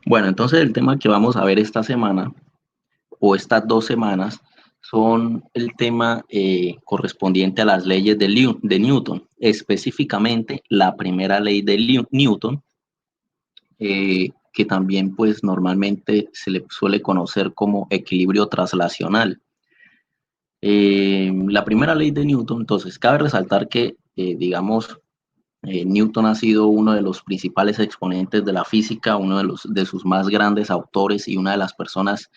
Bueno, entonces el tema que vamos a ver esta semana o estas 2 semanas son el tema correspondiente a las leyes de Newton, específicamente la primera ley de Newton, que también pues normalmente se le suele conocer como equilibrio traslacional. La primera ley de Newton, entonces cabe resaltar que digamos Newton ha sido uno de los principales exponentes de la física, uno de sus más grandes autores y una de las personas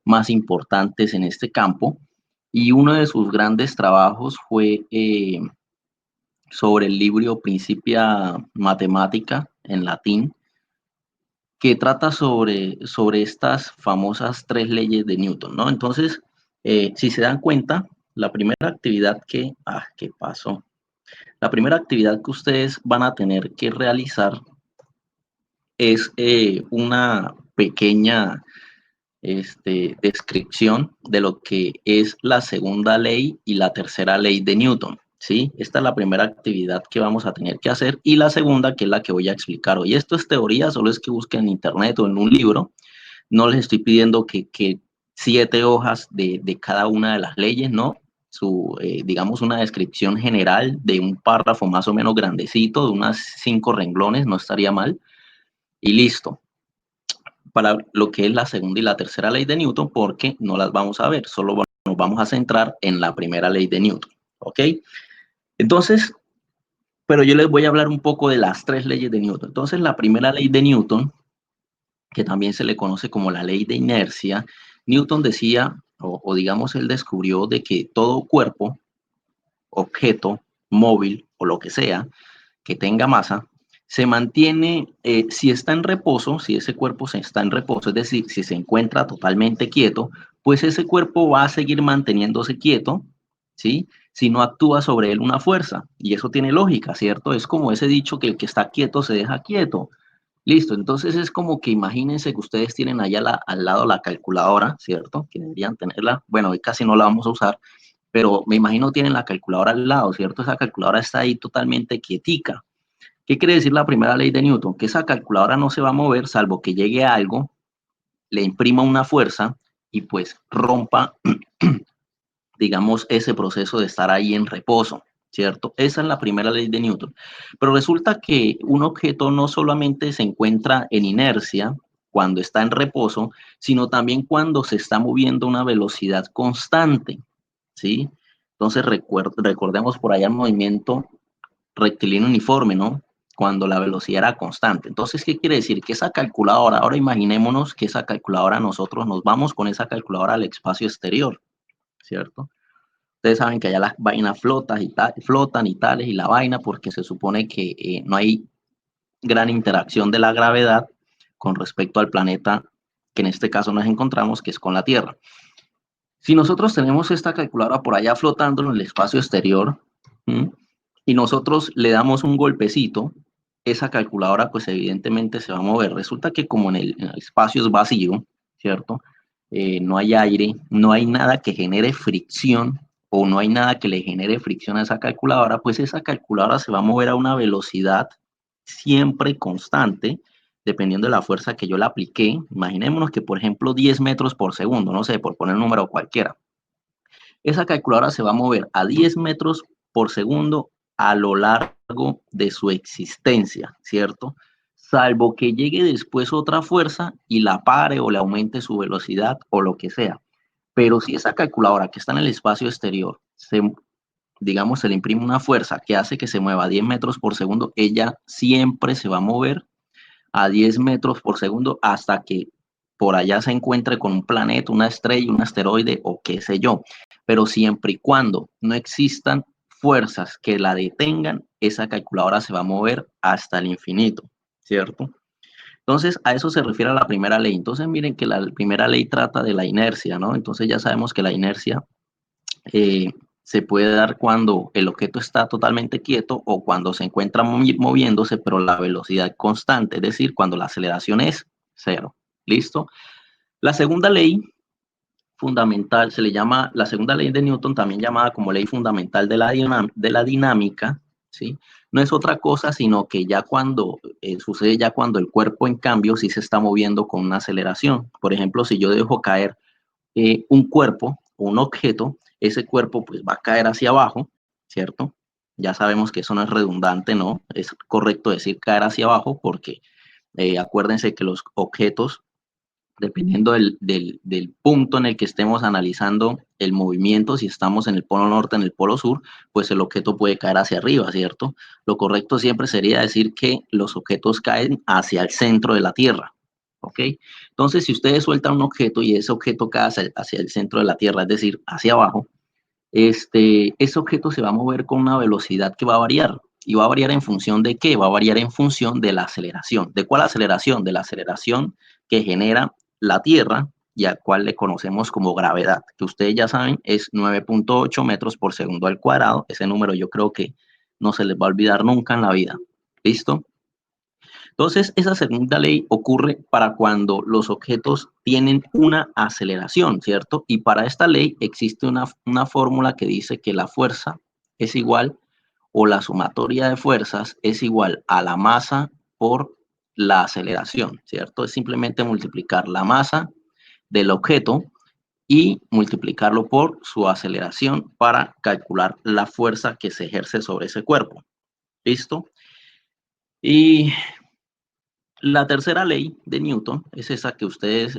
más importantes en este campo. Y uno de sus grandes trabajos fue sobre el libro Principia Mathematica en latín, que trata sobre estas famosas 3 leyes de Newton, ¿no? Entonces, si se dan cuenta, la primera actividad ¿qué pasó? La primera actividad que ustedes van a tener que realizar es una pequeña descripción de lo que es la segunda ley y la tercera ley de Newton, ¿sí? Esta es la primera actividad que vamos a tener que hacer y la segunda, que es la que voy a explicar hoy. Esto es teoría, solo es que busquen en internet o en un libro. No les estoy pidiendo que 7 hojas de cada una de las leyes, ¿no? Digamos, una descripción general de un párrafo más o menos grandecito, de unas 5 renglones, no estaría mal, y listo. Para lo que es la segunda y la tercera ley de Newton, porque no las vamos a ver, solo nos vamos a centrar en la primera ley de Newton, ¿ok? Entonces, pero yo les voy a hablar un poco de las 3 leyes de Newton. Entonces, la primera ley de Newton, que también se le conoce como la ley de inercia, Newton decía, o digamos, él descubrió de que todo cuerpo, objeto, móvil o lo que sea, que tenga masa, se mantiene, si está en reposo, si ese cuerpo se está en reposo, es decir, si se encuentra totalmente quieto, pues ese cuerpo va a seguir manteniéndose quieto, ¿sí? Si no actúa sobre él una fuerza. Y eso tiene lógica, ¿cierto? Es como ese dicho que el que está quieto se deja quieto. Listo, entonces es como que imagínense que ustedes tienen allá al lado la calculadora, ¿cierto? Que deberían tenerla. Bueno, hoy casi no la vamos a usar, pero me imagino tienen la calculadora al lado, ¿cierto? Esa calculadora está ahí totalmente quietica. ¿Qué quiere decir la primera ley de Newton? Que esa calculadora no se va a mover salvo que llegue a algo, le imprima una fuerza y pues rompa, digamos, ese proceso de estar ahí en reposo, ¿cierto? Esa es la primera ley de Newton. Pero resulta que un objeto no solamente se encuentra en inercia cuando está en reposo, sino también cuando se está moviendo a una velocidad constante, ¿sí? Entonces recordemos por allá el movimiento rectilíneo uniforme, ¿no? Cuando la velocidad era constante. Entonces, ¿qué quiere decir? Que esa calculadora, ahora imaginémonos que esa calculadora, nosotros nos vamos con esa calculadora al espacio exterior, ¿cierto? Ustedes saben que allá las vainas flotan y tales, y la vaina, porque se supone que no hay gran interacción de la gravedad con respecto al planeta que en este caso nos encontramos, que es con la Tierra. Si nosotros tenemos esta calculadora por allá flotando en el espacio exterior, ¿sí? Y nosotros le damos un golpecito, esa calculadora pues evidentemente se va a mover. Resulta que como en el espacio es vacío, ¿cierto? No hay aire, no hay nada que genere fricción o no hay nada que le genere fricción a esa calculadora, pues esa calculadora se va a mover a una velocidad siempre constante, dependiendo de la fuerza que yo le apliqué. Imaginémonos que, por ejemplo, 10 metros por segundo, no sé, por poner un número cualquiera. Esa calculadora se va a mover a 10 metros por segundo a lo largo de su existencia, ¿cierto? Salvo que llegue después otra fuerza y la pare o le aumente su velocidad o lo que sea. Pero si esa calculadora que está en el espacio exterior, digamos, se le imprime una fuerza que hace que se mueva a 10 metros por segundo, ella siempre se va a mover a 10 metros por segundo hasta que por allá se encuentre con un planeta, una estrella, un asteroide o qué sé yo. Pero siempre y cuando no existan fuerzas que la detengan, esa calculadora se va a mover hasta el infinito, ¿cierto? Entonces, a eso se refiere a la primera ley. Entonces, miren que la primera ley trata de la inercia, ¿no? Entonces, ya sabemos que la inercia eh, se puede dar cuando el objeto está totalmente quieto o cuando se encuentra moviéndose, pero la velocidad constante, es decir, cuando la aceleración es cero. ¿Listo? La segunda ley fundamental se le llama, la segunda ley de Newton, también llamada como ley fundamental de la dinámica, ¿sí? No es otra cosa, sino que ya cuando sucede ya cuando el cuerpo, en cambio, sí se está moviendo con una aceleración. Por ejemplo, si yo dejo caer un cuerpo o un objeto, ese cuerpo pues va a caer hacia abajo, ¿cierto? Ya sabemos que eso no es redundante, ¿no? Es correcto decir caer hacia abajo porque acuérdense que los objetos, dependiendo del punto en el que estemos analizando el movimiento, si estamos en el polo norte, en el polo sur, pues el objeto puede caer hacia arriba, ¿cierto? Lo correcto siempre sería decir que los objetos caen hacia el centro de la Tierra, ¿ok? Entonces, si ustedes sueltan un objeto y ese objeto cae hacia el centro de la Tierra, es decir, hacia abajo, ese objeto se va a mover con una velocidad que va a variar. ¿Y va a variar en función de qué? Va a variar en función de la aceleración. ¿De cuál aceleración? De la aceleración que genera la Tierra y a cual le conocemos como gravedad, que ustedes ya saben es 9.8 metros por segundo al cuadrado. Ese número yo creo que no se les va a olvidar nunca en la vida. ¿Listo? Entonces, esa segunda ley ocurre para cuando los objetos tienen una aceleración, ¿cierto? Y para esta ley existe una fórmula que dice que la fuerza es igual, o la sumatoria de fuerzas es igual a la masa por la aceleración, ¿cierto? Es simplemente multiplicar la masa del objeto y multiplicarlo por su aceleración para calcular la fuerza que se ejerce sobre ese cuerpo. ¿Listo? Y la tercera ley de Newton es esa que ustedes,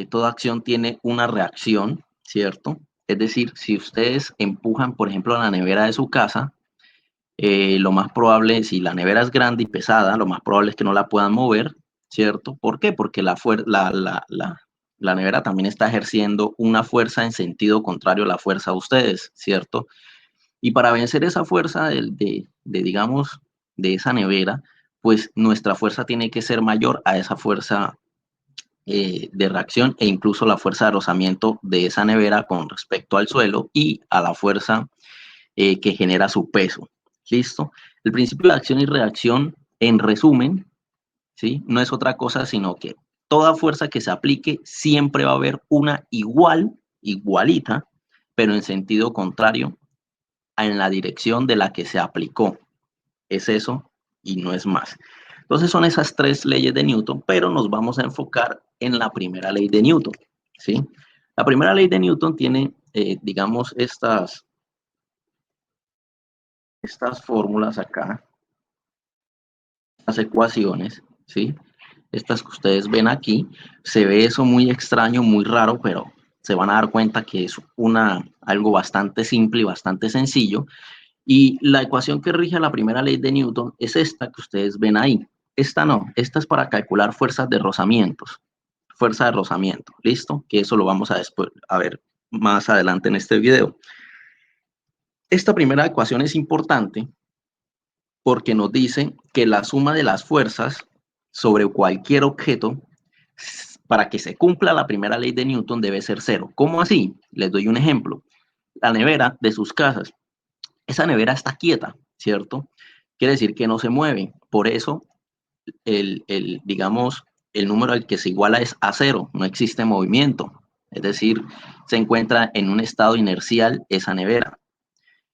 toda acción tiene una reacción, ¿cierto? Es decir, si ustedes empujan, por ejemplo, la nevera de su casa, lo más probable, si la nevera es grande y pesada, lo más probable es que no la puedan mover, ¿cierto? ¿Por qué? Porque la nevera también está ejerciendo una fuerza en sentido contrario a la fuerza de ustedes, ¿cierto? Y para vencer esa fuerza digamos, de esa nevera, pues nuestra fuerza tiene que ser mayor a esa fuerza de reacción e incluso la fuerza de rozamiento de esa nevera con respecto al suelo y a la fuerza que genera su peso. ¿Listo? El principio de acción y reacción, en resumen, ¿sí? No es otra cosa sino que toda fuerza que se aplique siempre va a haber una igualita, pero en sentido contrario en la dirección de la que se aplicó. Es eso y no es más. Entonces son esas tres leyes de Newton, pero nos vamos a enfocar en la primera ley de Newton, ¿sí? La primera ley de Newton tiene, digamos, estas fórmulas acá, las ecuaciones, ¿sí? Estas que ustedes ven aquí, se ve eso muy extraño, muy raro, pero se van a dar cuenta que es algo bastante simple y bastante sencillo. Y la ecuación que rige la primera ley de Newton es esta que ustedes ven ahí. Esta no, esta es para calcular fuerzas de rozamientos. Fuerza de rozamiento, ¿listo? Que eso lo vamos a ver más adelante en este video. Esta primera ecuación es importante porque nos dice que la suma de las fuerzas sobre cualquier objeto para que se cumpla la primera ley de Newton debe ser cero. ¿Cómo así? Les doy un ejemplo. La nevera de sus casas. Esa nevera está quieta, ¿cierto? Quiere decir que no se mueve. Por eso, digamos, el número al que se iguala es a cero. No existe movimiento. Es decir, se encuentra en un estado inercial esa nevera.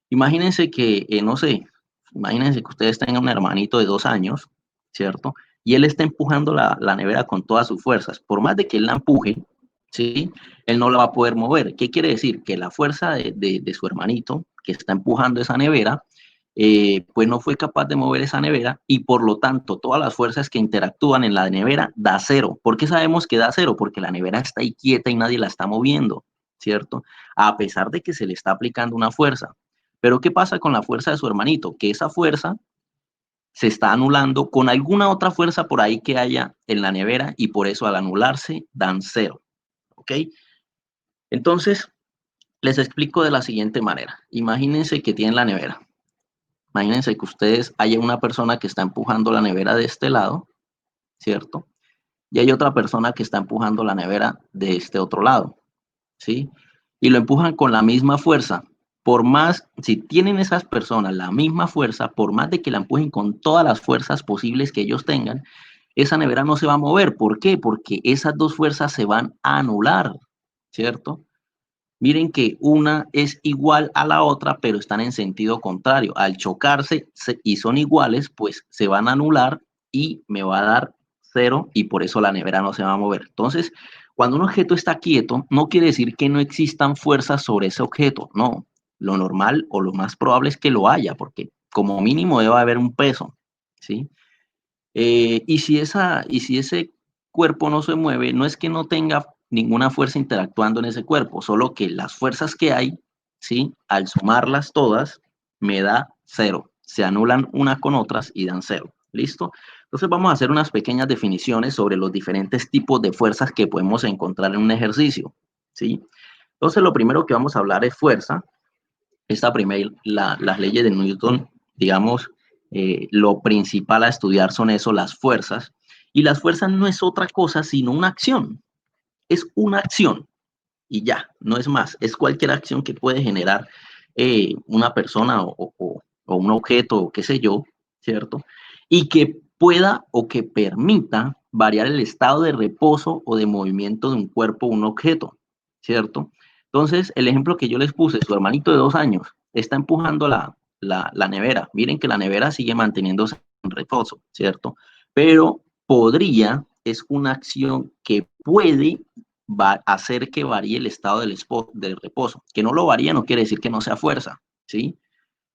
Imagínense que, no sé, imagínense que ustedes tengan un hermanito de 2 años, ¿cierto? Y él está empujando la nevera con todas sus fuerzas. Por más de que él la empuje, ¿sí? Él no la va a poder mover. ¿Qué quiere decir? Que la fuerza de su hermanito que está empujando esa nevera, pues no fue capaz de mover esa nevera y por lo tanto todas las fuerzas que interactúan en la nevera da cero. ¿Por qué sabemos que da cero? Porque la nevera está ahí quieta y nadie la está moviendo, ¿cierto? A pesar de que se le está aplicando una fuerza. Pero ¿qué pasa con la fuerza de su hermanito? Que esa fuerza se está anulando con alguna otra fuerza por ahí que haya en la nevera y por eso al anularse dan cero. ¿Ok? Entonces, les explico de la siguiente manera. Imagínense que tienen la nevera. Imagínense que ustedes haya una persona que está empujando la nevera de este lado, ¿cierto? Y hay otra persona que está empujando la nevera de este otro lado, ¿sí? Y lo empujan con la misma fuerza. Por más, si tienen esas personas la misma fuerza, por más de que la empujen con todas las fuerzas posibles que ellos tengan, esa nevera no se va a mover. ¿Por qué? Porque esas dos fuerzas se van a anular, ¿cierto? Miren que una es igual a la otra, pero están en sentido contrario. Al chocarse y son iguales, pues se van a anular y me va a dar 0 y por eso la nevera no se va a mover. Entonces, cuando un objeto está quieto, no quiere decir que no existan fuerzas sobre ese objeto, no. Lo normal o lo más probable es que lo haya, porque como mínimo debe haber un peso, ¿sí? Y si ese cuerpo no se mueve, no es que no tenga ninguna fuerza interactuando en ese cuerpo, solo que las fuerzas que hay, ¿sí? Al sumarlas todas, me da 0. Se anulan unas con otras y dan 0. ¿Listo? Entonces vamos a hacer unas pequeñas definiciones sobre los diferentes tipos de fuerzas que podemos encontrar en un ejercicio, ¿sí? Entonces lo primero que vamos a hablar es fuerza. Esta primera, las leyes de Newton, digamos, lo principal a estudiar son eso, las fuerzas. Y las fuerzas no es otra cosa sino una acción. Es una acción y ya, no es más. Es cualquier acción que puede generar una persona o un objeto o qué sé yo, ¿cierto? Y que pueda o que permita variar el estado de reposo o de movimiento de un cuerpo o un objeto, ¿cierto? Entonces, el ejemplo que yo les puse, su hermanito de 2 años está empujando la nevera. Miren que la nevera sigue manteniéndose en reposo, ¿cierto? Pero podría, es una acción que puede va a hacer que varíe el estado del reposo. Que no lo varíe no quiere decir que no sea fuerza, ¿sí?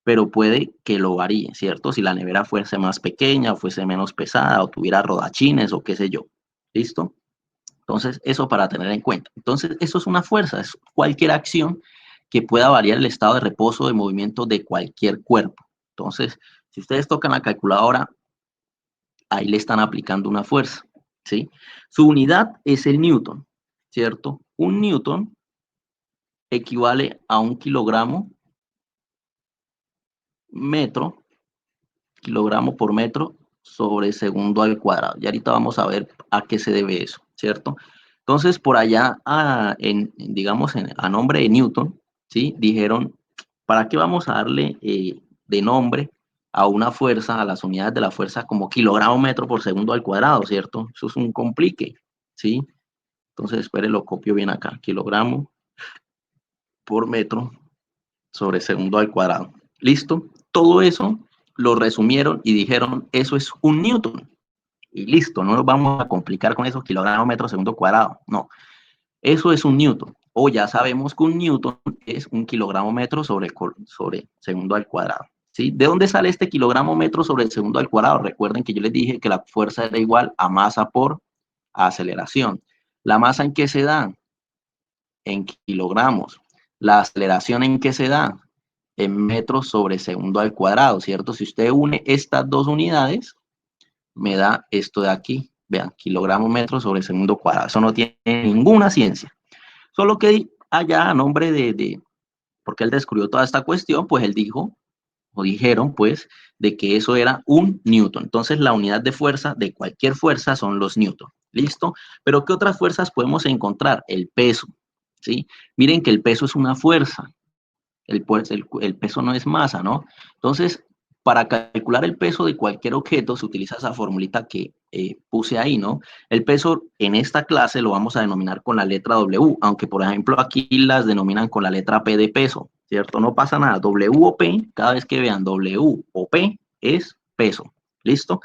Pero puede que lo varíe, ¿cierto? Si la nevera fuese más pequeña o fuese menos pesada o tuviera rodachines o qué sé yo. ¿Listo? Entonces, eso para tener en cuenta. Entonces, eso es una fuerza, es cualquier acción que pueda variar el estado de reposo o de movimiento de cualquier cuerpo. Entonces, si ustedes tocan la calculadora, ahí le están aplicando una fuerza, ¿sí? Su unidad es el newton, ¿cierto? Un newton equivale a 1 kilogramo por metro sobre segundo al cuadrado. Y ahorita vamos a ver a qué se debe eso, ¿cierto? Entonces, por allá, digamos, a nombre de Newton, ¿sí? Dijeron, ¿para qué vamos a darle de nombre a una fuerza, a las unidades de la fuerza, como kilogramo metro por segundo al cuadrado, ¿cierto? Eso es un complique, ¿sí? Entonces, espere, lo copio bien acá, kilogramo por metro sobre segundo al cuadrado. ¿Listo? Todo eso lo resumieron y dijeron, eso es un newton. Y listo, no nos vamos a complicar con esos kilogramos metro segundo cuadrado. No, eso es un newton. O ya sabemos que un newton es 1 kg sobre segundo al cuadrado. ¿Sí? ¿De dónde sale este kilogramo metro sobre el segundo al cuadrado? Recuerden que yo les dije que la fuerza era igual a masa por aceleración. ¿La masa en qué se da? En kilogramos. ¿La aceleración en qué se da? En metros sobre segundo al cuadrado, ¿cierto? Si usted une estas dos unidades, me da esto de aquí. Vean, kilogramo metro sobre segundo cuadrado. Eso no tiene ninguna ciencia. Solo que allá a nombre porque él descubrió toda esta cuestión, pues él dijo, o dijeron, pues, de que eso era un newton. Entonces, la unidad de fuerza de cualquier fuerza son los newton. ¿Listo? Pero ¿qué otras fuerzas podemos encontrar? El peso, ¿sí? Miren que el peso es una fuerza. El peso no es masa, ¿no? Entonces, para calcular el peso de cualquier objeto se utiliza esa formulita que puse ahí, ¿no? El peso en esta clase lo vamos a denominar con la letra W, aunque por ejemplo aquí las denominan con la letra P de peso, ¿cierto? No pasa nada, W o P, cada vez que vean W o P es peso, ¿listo?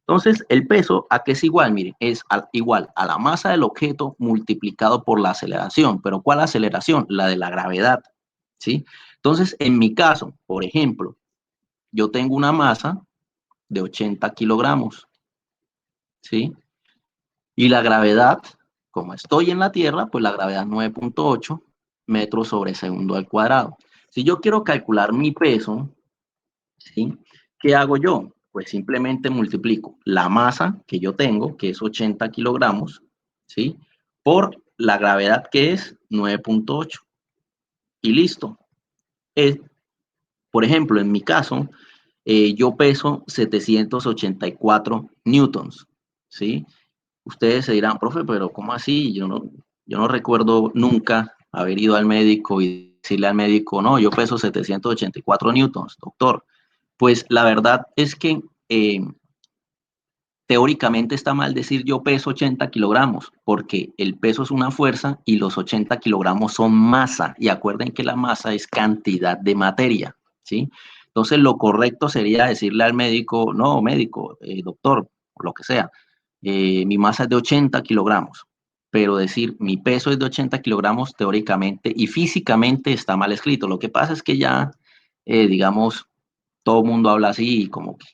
Entonces, el peso, ¿a qué es igual? Miren, es igual a la masa del objeto multiplicado por la aceleración. ¿Pero cuál aceleración? La de la gravedad, ¿sí? Entonces, en mi caso, por ejemplo, yo tengo una masa de 80 kilogramos, ¿sí? Y la gravedad, como estoy en la Tierra, pues la gravedad es 9.8 metros sobre segundo al cuadrado. Si yo quiero calcular mi peso, ¿sí? ¿Qué hago yo? Pues simplemente multiplico la masa que yo tengo, que es 80 kilogramos, ¿sí? Por la gravedad que es 9.8 y listo. Por ejemplo, en mi caso, yo peso 784 newtons, ¿sí? Ustedes se dirán, profe, pero ¿cómo así? Yo no recuerdo nunca haber ido al médico y decirle al médico, no, yo peso 784 newtons, doctor. Pues la verdad es que teóricamente está mal decir yo peso 80 kilogramos, porque el peso es una fuerza y los 80 kilogramos son masa. Y acuerden que la masa es cantidad de materia, ¿sí? Entonces lo correcto sería decirle al médico, no, médico, doctor, o lo que sea, mi masa es de 80 kilogramos, pero decir mi peso es de 80 kilogramos teóricamente y físicamente está mal escrito. Lo que pasa es que ya, digamos, todo el mundo habla así y como que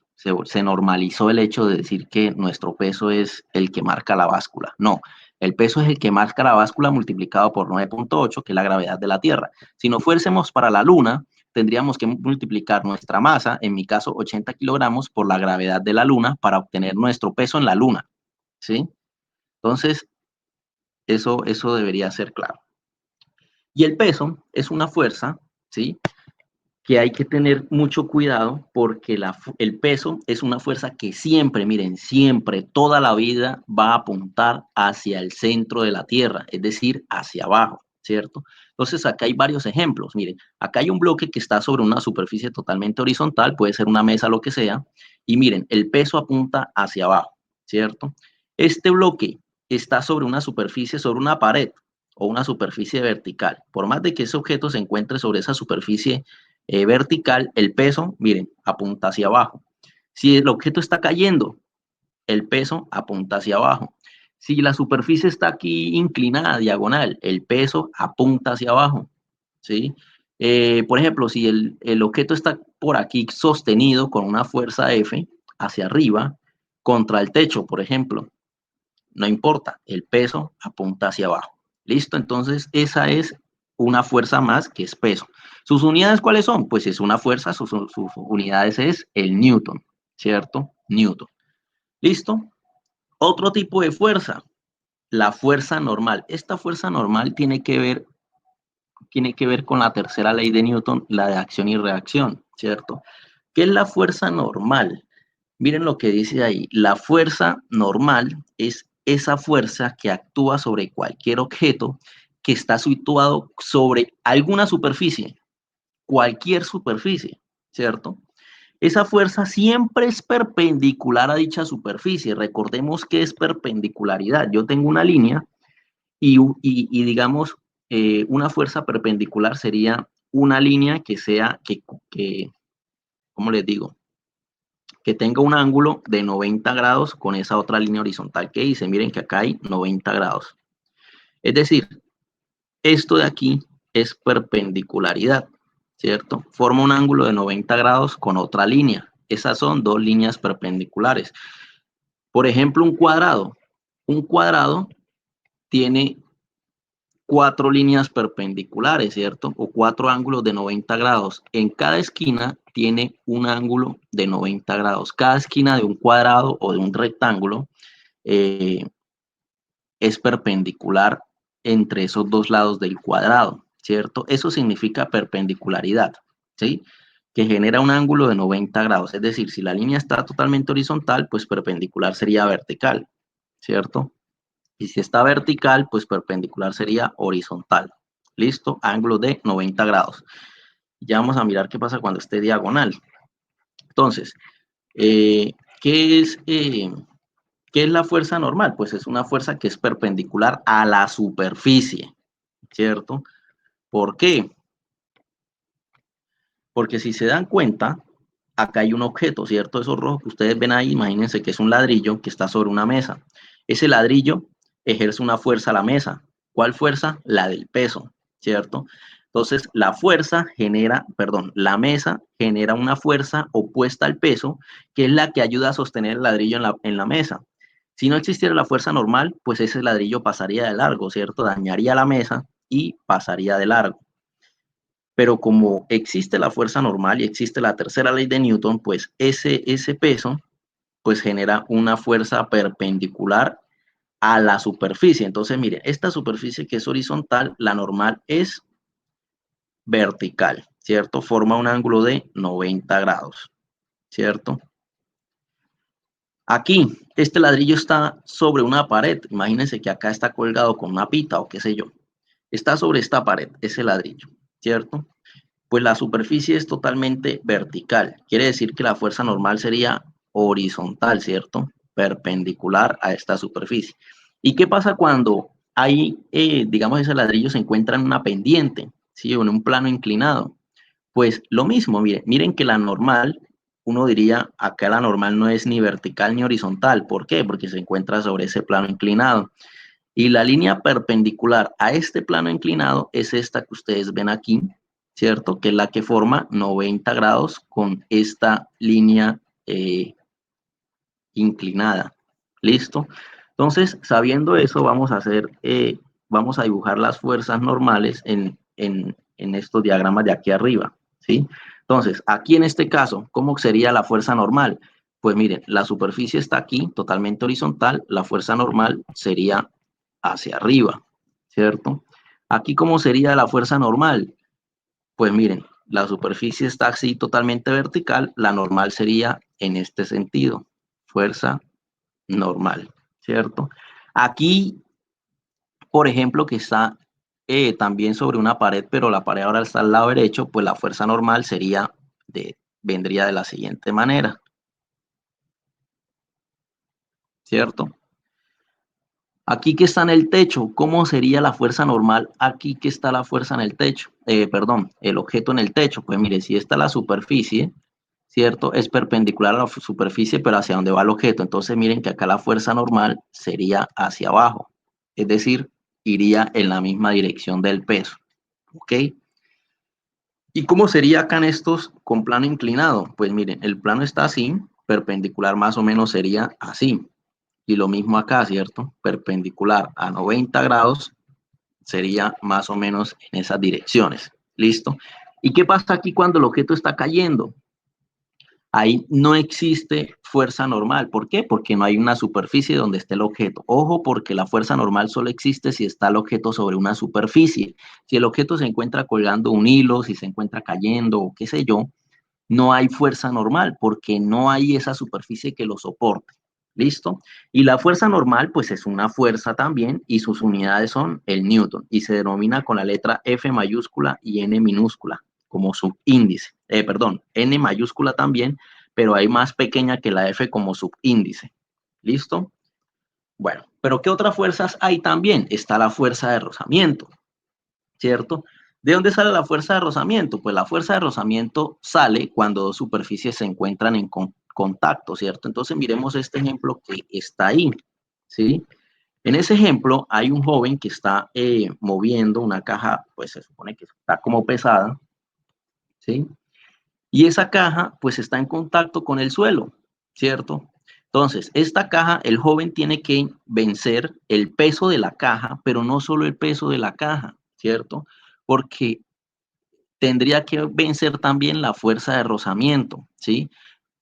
se normalizó el hecho de decir que nuestro peso es el que marca la báscula. No, el peso es el que marca la báscula multiplicado por 9.8, que es la gravedad de la Tierra. Si no fuésemos para la Luna, tendríamos que multiplicar nuestra masa, en mi caso 80 kilogramos, por la gravedad de la Luna para obtener nuestro peso en la Luna, ¿sí? Entonces, eso debería ser claro. Y el peso es una fuerza, ¿sí? Que hay que tener mucho cuidado porque el peso es una fuerza que siempre, miren, siempre, toda la vida va a apuntar hacia el centro de la Tierra, es decir, hacia abajo, ¿cierto? Entonces, acá hay varios ejemplos. Miren, acá hay un bloque que está sobre una superficie totalmente horizontal, puede ser una mesa, lo que sea, y miren, el peso apunta hacia abajo, ¿cierto? Este bloque está sobre una superficie, sobre una pared o una superficie vertical. Por más de que ese objeto se encuentre sobre esa superficie vertical, el peso, miren, apunta hacia abajo. Si el objeto está cayendo, el peso apunta hacia abajo. Si la superficie está aquí inclinada, diagonal, el peso apunta hacia abajo, ¿sí? Por ejemplo, si el objeto está por aquí sostenido con una fuerza F hacia arriba, contra el techo, por ejemplo, no importa, el peso apunta hacia abajo. ¿Listo? Entonces, esa es una fuerza más que es peso. ¿Sus unidades cuáles son? Pues es una fuerza, sus unidades es el Newton, ¿cierto? Newton. ¿Listo? Otro tipo de fuerza, la fuerza normal. Esta fuerza normal tiene que ver con la tercera ley de Newton, la de acción y reacción, ¿cierto? ¿Qué es la fuerza normal? Miren lo que dice ahí. La fuerza normal es esa fuerza que actúa sobre cualquier objeto que está situado sobre alguna superficie, cualquier superficie, ¿cierto? Esa fuerza siempre es perpendicular a dicha superficie. Recordemos que es perpendicularidad. Yo tengo una línea y digamos, una fuerza perpendicular sería una línea que sea, ¿cómo les digo? Que tenga un ángulo de 90 grados con esa otra línea horizontal que hice. Miren que acá hay 90 grados. Es decir, esto de aquí es perpendicularidad, ¿cierto? Forma un ángulo de 90 grados con otra línea. Esas son dos líneas perpendiculares. Por ejemplo, un cuadrado. Un cuadrado tiene cuatro líneas perpendiculares, ¿cierto? O cuatro ángulos de 90 grados. En cada esquina tiene un ángulo de 90 grados. Cada esquina de un cuadrado o de un rectángulo eh, es perpendicular entre esos dos lados del cuadrado, ¿cierto? Eso significa perpendicularidad, ¿sí? Que genera un ángulo de 90 grados. Es decir, si la línea está totalmente horizontal, pues perpendicular sería vertical, ¿cierto? Y si está vertical, pues perpendicular sería horizontal. ¿Listo? Ángulo de 90 grados. Ya vamos a mirar qué pasa cuando esté diagonal. Entonces, eh, ¿qué es, eh, ¿qué es la fuerza normal? Pues es una fuerza que es perpendicular a la superficie, ¿cierto? ¿Por qué? Porque si se dan cuenta, acá hay un objeto, ¿cierto? Esos rojos que ustedes ven ahí, imagínense que es un ladrillo que está sobre una mesa. Ese ladrillo ejerce una fuerza a la mesa. ¿Cuál fuerza? La del peso, ¿cierto? Entonces, la mesa genera una fuerza opuesta al peso, que es la que ayuda a sostener el ladrillo en la mesa. Si no existiera la fuerza normal, pues ese ladrillo pasaría de largo, ¿cierto? Dañaría la mesa y pasaría de largo. Pero como existe la fuerza normal y existe la tercera ley de Newton, pues ese peso pues genera una fuerza perpendicular a la superficie. Entonces, mire, esta superficie que es horizontal, la normal es vertical, ¿cierto? Forma un ángulo de 90 grados, ¿cierto? Aquí, este ladrillo está sobre una pared. Imagínense que acá está colgado con una pita o qué sé yo. Está sobre esta pared, ese ladrillo, ¿cierto? Pues la superficie es totalmente vertical. Quiere decir que la fuerza normal sería horizontal, ¿cierto? perpendicular a esta superficie. ¿Y qué pasa cuando hay, digamos, ese ladrillo se encuentra en una pendiente, ¿sí? O en un plano inclinado? Pues lo mismo, miren que la normal, uno diría, acá la normal no es ni vertical ni horizontal. ¿Por qué? Porque se encuentra sobre ese plano inclinado. Y la línea perpendicular a este plano inclinado es esta que ustedes ven aquí, ¿cierto? Que es la que forma 90 grados con esta línea inclinada. ¿Listo? Entonces, sabiendo eso, vamos a dibujar las fuerzas normales en estos diagramas de aquí arriba, ¿sí? Entonces, aquí en este caso, ¿cómo sería la fuerza normal? Pues miren, la superficie está aquí, totalmente horizontal, la fuerza normal sería hacia arriba, ¿cierto? Aquí, ¿cómo sería la fuerza normal? Pues miren, la superficie está así totalmente vertical, la normal sería en este sentido, fuerza normal, ¿cierto? Aquí, por ejemplo, que está también sobre una pared, pero la pared ahora está al lado derecho, pues la fuerza normal vendría de la siguiente manera, ¿cierto? Aquí que está en el techo, ¿cómo sería la fuerza normal? Aquí que está la fuerza en el techo, perdón, el objeto en el techo. Pues mire, si esta es la superficie, ¿cierto? Es perpendicular a la superficie, pero hacia donde va el objeto. Entonces miren que acá la fuerza normal sería hacia abajo, es decir, iría en la misma dirección del peso, ¿ok? ¿Y cómo sería acá en estos con plano inclinado? Pues miren, el plano está así, perpendicular más o menos sería así. Y lo mismo acá, ¿cierto? Perpendicular a 90 grados sería más o menos en esas direcciones. ¿Listo? ¿Y qué pasa aquí cuando el objeto está cayendo? Ahí no existe fuerza normal. ¿Por qué? Porque no hay una superficie donde esté el objeto. Ojo, porque la fuerza normal solo existe si está el objeto sobre una superficie. Si el objeto se encuentra colgando un hilo, si se encuentra cayendo o qué sé yo, no hay fuerza normal porque no hay esa superficie que lo soporte. ¿Listo? Y la fuerza normal, pues es una fuerza también y sus unidades son el newton y se denomina con la letra F mayúscula y N minúscula como subíndice. Perdón, N mayúscula también, pero hay más pequeña que la F como subíndice. ¿Listo? Bueno, pero ¿qué otras fuerzas hay también? Está la fuerza de rozamiento, ¿cierto? ¿De dónde sale la fuerza de rozamiento? Pues la fuerza de rozamiento sale cuando dos superficies se encuentran en contacto, ¿cierto? Entonces miremos este ejemplo que está ahí, ¿sí? En ese ejemplo hay un joven que está moviendo una caja, pues se supone que está como pesada, ¿sí? Y esa caja pues está en contacto con el suelo, ¿cierto? Entonces, esta caja, el joven tiene que vencer el peso de la caja, pero no solo el peso de la caja, ¿cierto? Porque tendría que vencer también la fuerza de rozamiento, ¿sí?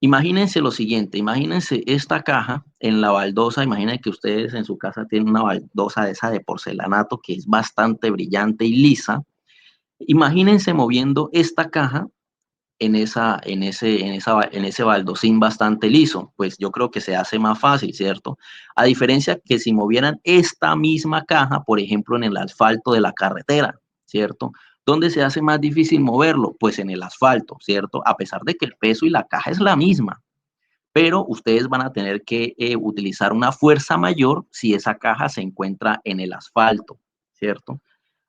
Imagínense lo siguiente, imagínense esta caja en la baldosa, imaginen que ustedes en su casa tienen una baldosa de esa de porcelanato que es bastante brillante y lisa. Imagínense moviendo esta caja en ese baldosín bastante liso, pues yo creo que se hace más fácil, ¿cierto? A diferencia que si movieran esta misma caja, por ejemplo, en el asfalto de la carretera, ¿cierto? ¿Dónde se hace más difícil moverlo? Pues en el asfalto, ¿cierto? A pesar de que el peso y la caja es la misma, pero ustedes van a tener que utilizar una fuerza mayor si esa caja se encuentra en el asfalto, ¿cierto?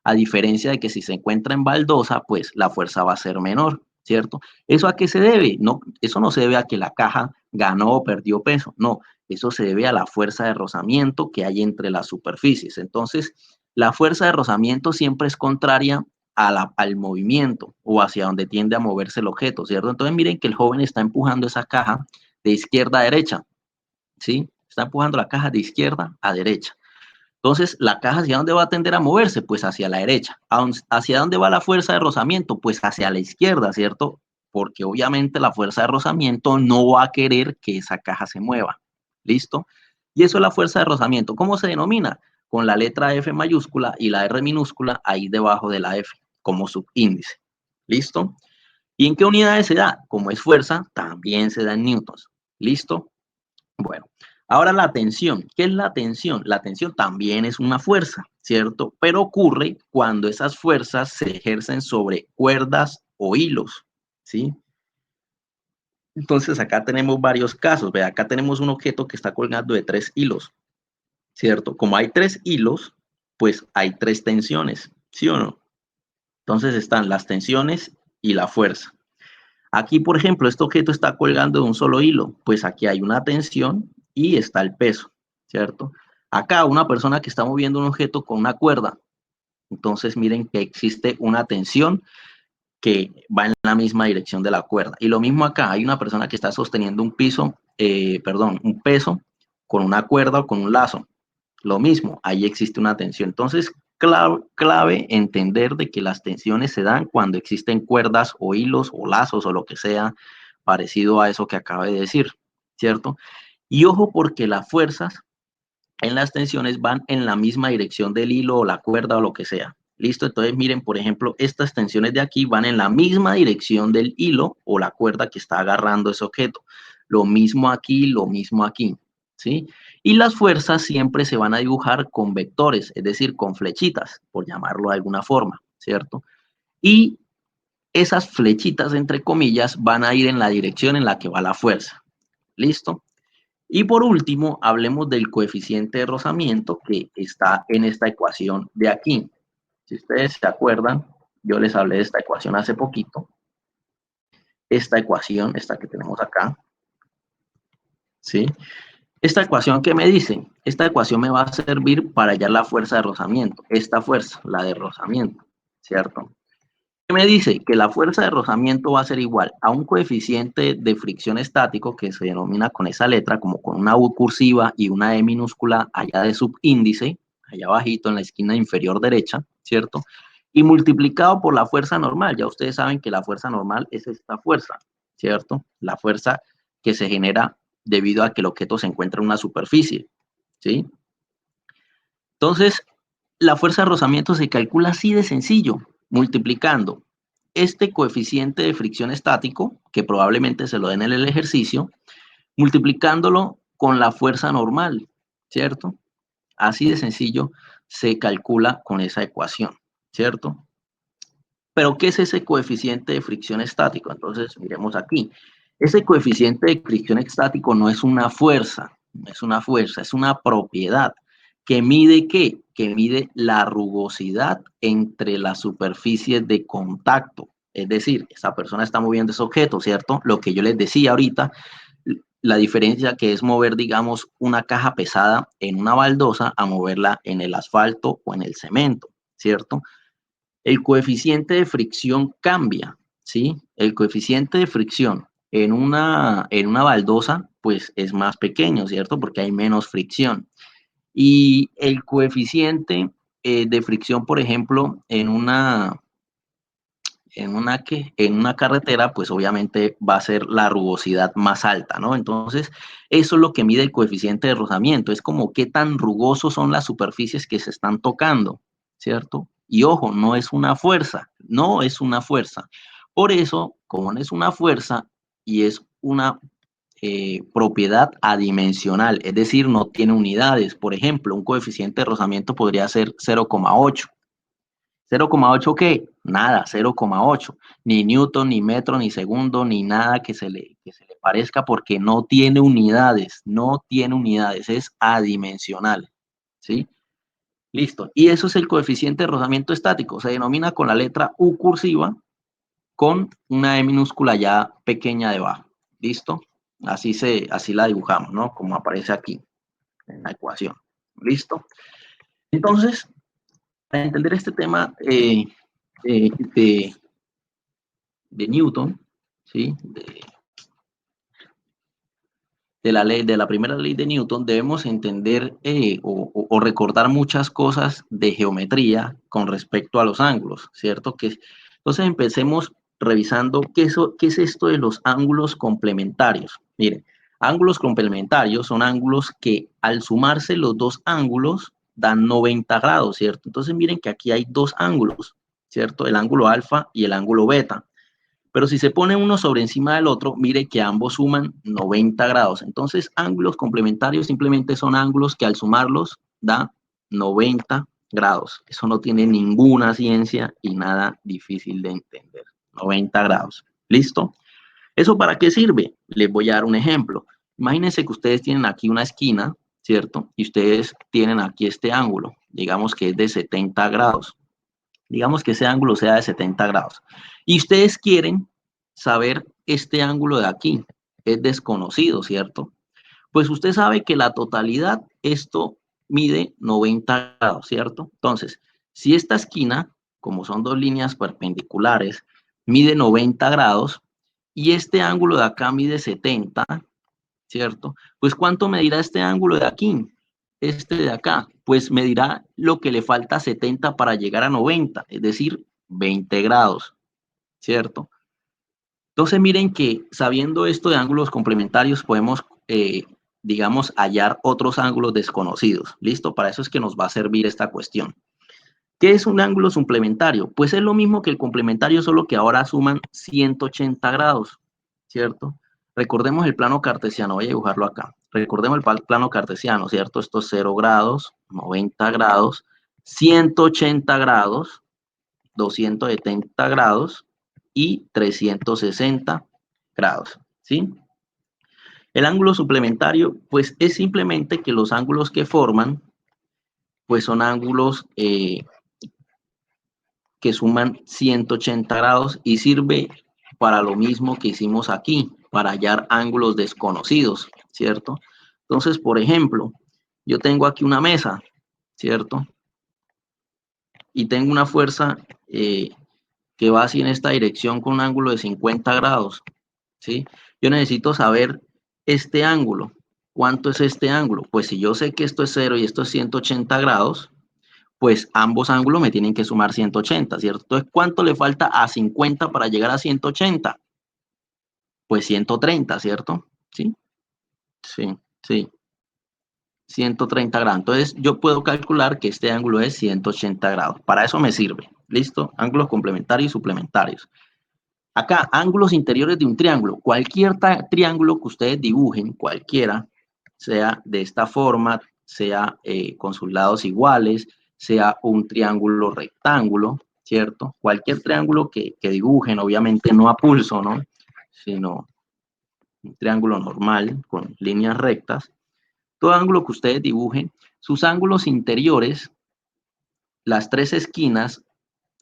A diferencia de que si se encuentra en baldosa, pues la fuerza va a ser menor, ¿cierto? ¿Eso a qué se debe? No, eso no se debe a que la caja ganó o perdió peso, no, eso se debe a la fuerza de rozamiento que hay entre las superficies. Entonces, la fuerza de rozamiento siempre es contraria al movimiento o hacia donde tiende a moverse el objeto, ¿cierto? Entonces, miren que el joven está empujando esa caja de izquierda a derecha, ¿sí? Está empujando la caja de izquierda a derecha. Entonces, la caja hacia dónde va a tender a moverse? Pues hacia la derecha. ¿Hacia dónde va la fuerza de rozamiento? Pues hacia la izquierda, ¿cierto? Porque obviamente la fuerza de rozamiento no va a querer que esa caja se mueva. ¿Listo? Y eso es la fuerza de rozamiento. ¿Cómo se denomina? Con la letra F mayúscula y la R minúscula ahí debajo de la F, como subíndice. ¿Listo? ¿Y en qué unidades se da? Como es fuerza, también se da en newtons. ¿Listo? Bueno, ahora la tensión. ¿Qué es la tensión? La tensión también es una fuerza, ¿cierto? Pero ocurre cuando esas fuerzas se ejercen sobre cuerdas o hilos, ¿sí? Entonces acá tenemos varios casos. Ve, acá tenemos un objeto que está colgando de 3 hilos, ¿cierto? Como hay 3 hilos, pues hay 3 tensiones, ¿sí o no? Entonces están las tensiones y la fuerza. Aquí, por ejemplo, este objeto está colgando de un solo hilo, pues aquí hay una tensión y está el peso, ¿cierto? Acá una persona que está moviendo un objeto con una cuerda, entonces miren que existe una tensión que va en la misma dirección de la cuerda. Y lo mismo acá, hay una persona que está sosteniendo un peso con una cuerda o con un lazo. Lo mismo, ahí existe una tensión. Entonces, clave entender de que las tensiones se dan cuando existen cuerdas o hilos o lazos o lo que sea parecido a eso que acabé de decir, ¿cierto? Y ojo porque las fuerzas en las tensiones van en la misma dirección del hilo o la cuerda o lo que sea. Listo, entonces miren, por ejemplo, estas tensiones de aquí van en la misma dirección del hilo o la cuerda que está agarrando ese objeto. Lo mismo aquí, ¿sí? Y las fuerzas siempre se van a dibujar con vectores, es decir, con flechitas, por llamarlo de alguna forma, ¿cierto? Y esas flechitas, entre comillas, van a ir en la dirección en la que va la fuerza. ¿Listo? Y por último, hablemos del coeficiente de rozamiento que está en esta ecuación de aquí. Si ustedes se acuerdan, yo les hablé de esta ecuación hace poquito. Esta ecuación, esta que tenemos acá, ¿sí? Esta ecuación, ¿qué me dice? Esta ecuación me va a servir para hallar la fuerza de rozamiento. Esta fuerza, la de rozamiento, ¿cierto? ¿Qué me dice? Que la fuerza de rozamiento va a ser igual a un coeficiente de fricción estático que se denomina con esa letra, como con una U cursiva y una E minúscula allá de subíndice, allá abajito en la esquina inferior derecha, ¿cierto? Y multiplicado por la fuerza normal. Ya ustedes saben que la fuerza normal es esta fuerza, ¿cierto? La fuerza que se genera debido a que el objeto se encuentra en una superficie, ¿sí? Entonces, la fuerza de rozamiento se calcula así de sencillo, multiplicando este coeficiente de fricción estático, que probablemente se lo den en el ejercicio, multiplicándolo con la fuerza normal, ¿cierto? Así de sencillo se calcula con esa ecuación, ¿cierto? Pero, ¿qué es ese coeficiente de fricción estático? Entonces, miremos aquí. Ese coeficiente de fricción estático no es una fuerza, no es una fuerza, es una propiedad que mide ¿qué? Que mide la rugosidad entre las superficies de contacto. Es decir, esa persona está moviendo ese objeto, ¿cierto? Lo que yo les decía ahorita, la diferencia que es mover, digamos, una caja pesada en una baldosa a moverla en el asfalto o en el cemento, ¿cierto? El coeficiente de fricción cambia, ¿sí? El coeficiente de fricción en una baldosa, pues es más pequeño, ¿cierto? Porque hay menos fricción. Y el coeficiente de fricción, por ejemplo, en una carretera, pues obviamente va a ser la rugosidad más alta, ¿no? Entonces, eso es lo que mide el coeficiente de rozamiento, es como qué tan rugosos son las superficies que se están tocando, ¿cierto? Y ojo, no es una fuerza, no es una fuerza. Por eso, como no es una fuerza y es una propiedad adimensional, es decir, no tiene unidades. Por ejemplo, un coeficiente de rozamiento podría ser 0,8. 0,8 ¿qué? Nada, 0,8. Ni newton, ni metro, ni segundo, ni nada que se le parezca porque no tiene unidades, no tiene unidades, es adimensional, ¿sí? Listo. Y eso es el coeficiente de rozamiento estático. Se denomina con la letra U cursiva con una E minúscula ya pequeña debajo. ¿Listo? Así la dibujamos, ¿no? Como aparece aquí en la ecuación. ¿Listo? Entonces, para entender este tema eh, de, de Newton, ¿sí? De la primera ley de Newton, debemos entender o recordar muchas cosas de geometría con respecto a los ángulos, ¿cierto? Entonces empecemos revisando qué es esto de los ángulos complementarios. Miren, ángulos complementarios son ángulos que al sumarse los dos ángulos dan 90 grados, ¿cierto? Entonces miren que aquí hay dos ángulos, ¿cierto? El ángulo alfa y el ángulo beta. Pero si se pone uno sobre encima del otro, mire que ambos suman 90 grados. Entonces, ángulos complementarios simplemente son ángulos que al sumarlos da 90 grados. Eso no tiene ninguna ciencia y nada difícil de entender. 90 grados. ¿Listo? ¿Eso para qué sirve? Les voy a dar un ejemplo. Imagínense que ustedes tienen aquí una esquina, ¿cierto? Y ustedes tienen aquí este ángulo, digamos que es de 70 grados. Digamos que ese ángulo sea de 70 grados. Y ustedes quieren saber este ángulo de aquí. Es desconocido, ¿cierto? Pues usted sabe que la totalidad, esto mide 90 grados, ¿cierto? Entonces, si esta esquina, como son dos líneas perpendiculares, mide 90 grados y este ángulo de acá mide 70, ¿cierto? Pues ¿cuánto medirá este ángulo de aquí? Este de acá, pues medirá lo que le falta 70 para llegar a 90, es decir, 20 grados, ¿cierto? Entonces miren que sabiendo esto de ángulos complementarios podemos, digamos, hallar otros ángulos desconocidos. ¿Listo? Para eso es que nos va a servir esta cuestión. ¿Qué es un ángulo suplementario? Pues es lo mismo que el complementario, solo que ahora suman 180 grados, ¿cierto? Recordemos el plano cartesiano, voy a dibujarlo acá. Recordemos el plano cartesiano, ¿cierto? Esto es 0 grados, 90 grados, 180 grados, 270 grados y 360 grados, ¿sí? El ángulo suplementario, pues es simplemente que los ángulos que forman, pues son ángulos que suman 180 grados y sirve para lo mismo que hicimos aquí, para hallar ángulos desconocidos, ¿cierto? Entonces, por ejemplo, yo tengo aquí una mesa, ¿cierto? Y tengo una fuerza que va así en esta dirección con un ángulo de 50 grados, ¿sí? Yo necesito saber este ángulo. ¿Cuánto es este ángulo? Pues si yo sé que esto es 0 y esto es 180 grados, pues ambos ángulos me tienen que sumar 180, ¿cierto? Entonces, ¿cuánto le falta a 50 para llegar a 180? Pues 130, ¿cierto? Sí, sí, sí. 130 grados. Entonces, yo puedo calcular que este ángulo es 180 grados. Para eso me sirve. ¿Listo? Ángulos complementarios y suplementarios. Acá, ángulos interiores de un triángulo. Cualquier triángulo que ustedes dibujen, cualquiera, sea de esta forma, sea con sus lados iguales, sea un triángulo rectángulo, ¿cierto? Cualquier triángulo que dibujen, obviamente no a pulso, ¿no? Sino un triángulo normal, con líneas rectas. Todo ángulo que ustedes dibujen, sus ángulos interiores, las tres esquinas,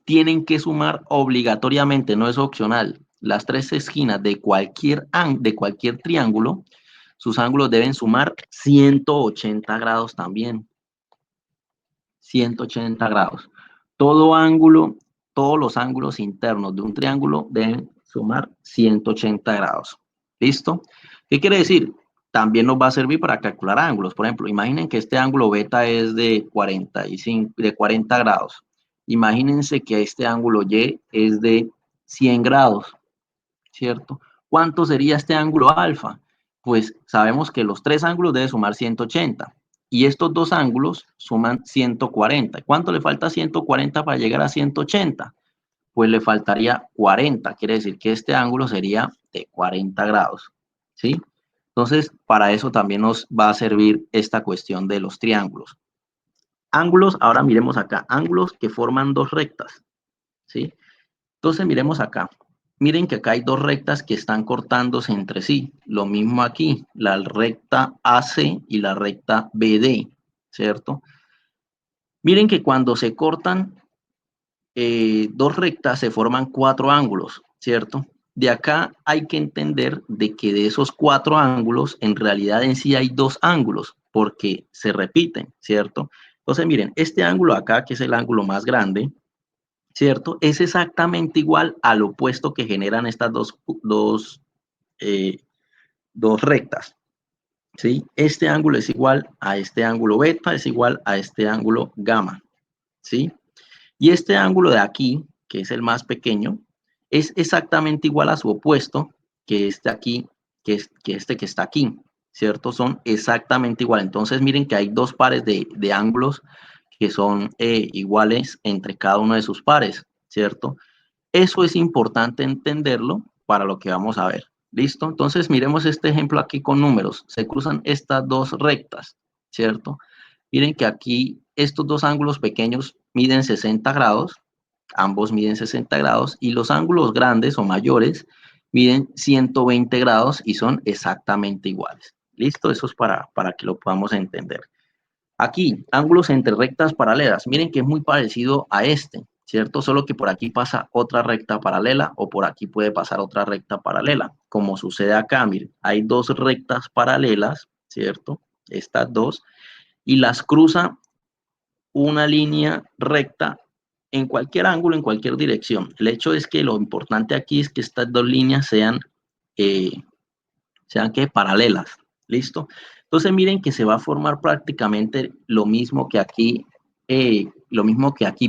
tienen que sumar obligatoriamente, no es opcional. Las tres esquinas de cualquier triángulo, sus ángulos deben sumar 180 grados también. 180 grados. Todo ángulo, todos los ángulos internos de un triángulo deben sumar 180 grados. ¿Listo? ¿Qué quiere decir? También nos va a servir para calcular ángulos. Por ejemplo, imaginen que este ángulo beta es de 40 grados. Imagínense que este ángulo Y es de 100 grados, ¿cierto? ¿Cuánto sería este ángulo alfa? Pues sabemos que los tres ángulos deben sumar 180 y estos dos ángulos suman 140. ¿Cuánto le falta a 140 para llegar a 180? Pues le faltaría 40, quiere decir que este ángulo sería de 40 grados, ¿sí? Entonces, para eso también nos va a servir esta cuestión de los triángulos. Ángulos, ahora miremos acá, ángulos que forman dos rectas, ¿sí? Entonces, miremos acá. Miren que acá hay dos rectas que están cortándose entre sí. Lo mismo aquí, la recta AC y la recta BD, ¿cierto? Miren que cuando se cortan dos rectas se forman cuatro ángulos, ¿cierto? De acá hay que entender de que de esos cuatro ángulos, en realidad en sí hay dos ángulos, porque se repiten, ¿cierto? Entonces, miren, este ángulo acá, que es el ángulo más grande, ¿cierto? Es exactamente igual al opuesto que generan estas eh, dos rectas, ¿sí? Este ángulo es igual a este ángulo beta, es igual a este ángulo gamma, ¿sí? Y este ángulo de aquí, que es el más pequeño, es exactamente igual a su opuesto, que este aquí, que este que está aquí, ¿cierto? Son exactamente igual. Entonces, miren que hay dos pares de ángulos que son iguales entre cada uno de sus pares, ¿cierto? Eso es importante entenderlo para lo que vamos a ver. ¿Listo? Entonces, miremos este ejemplo aquí con números. Se cruzan estas dos rectas, ¿cierto? Miren que aquí estos dos ángulos pequeños miden 60 grados, ambos miden 60 grados, y los ángulos grandes o mayores miden 120 grados y son exactamente iguales. ¿Listo? Eso es para que lo podamos entender. Aquí, ángulos entre rectas paralelas. Miren que es muy parecido a este, ¿cierto? Solo que por aquí pasa otra recta paralela o por aquí puede pasar otra recta paralela. Como sucede acá, miren, hay dos rectas paralelas, ¿cierto? Estas dos, y las cruza una línea recta en cualquier ángulo, en cualquier dirección. El hecho es que lo importante aquí es que estas dos líneas eh, sean que paralelas, ¿listo? Entonces miren que se va a formar prácticamente lo mismo que aquí,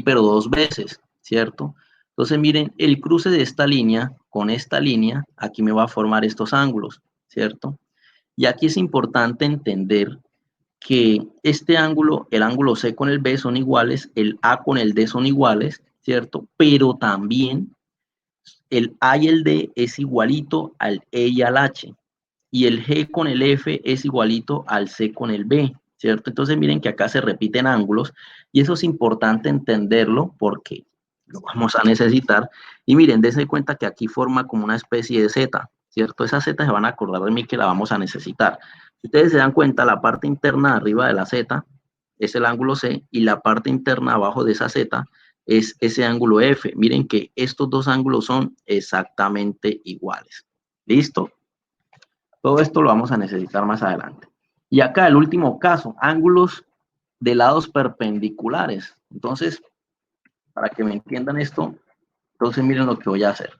pero dos veces, ¿cierto? Entonces miren, el cruce de esta línea con esta línea, aquí me va a formar estos ángulos, ¿cierto? Y aquí es importante entender que este ángulo, el ángulo C con el B son iguales, el A con el D son iguales, ¿cierto? Pero también el A y el D es igualito al E y al H, y el G con el F es igualito al C con el B, ¿cierto? Entonces miren que acá se repiten ángulos, y eso es importante entenderlo porque lo vamos a necesitar. Y miren, dense cuenta que aquí forma como una especie de Z, ¿cierto? Esas Z se van a acordar de mí que la vamos a necesitar. Si ustedes se dan cuenta, la parte interna arriba de la Z es el ángulo C, y la parte interna abajo de esa Z es ese ángulo F. Miren que estos dos ángulos son exactamente iguales. ¿Listo? Todo esto lo vamos a necesitar más adelante. Y acá el último caso, ángulos de lados perpendiculares. Entonces, para que me entiendan esto, entonces miren lo que voy a hacer.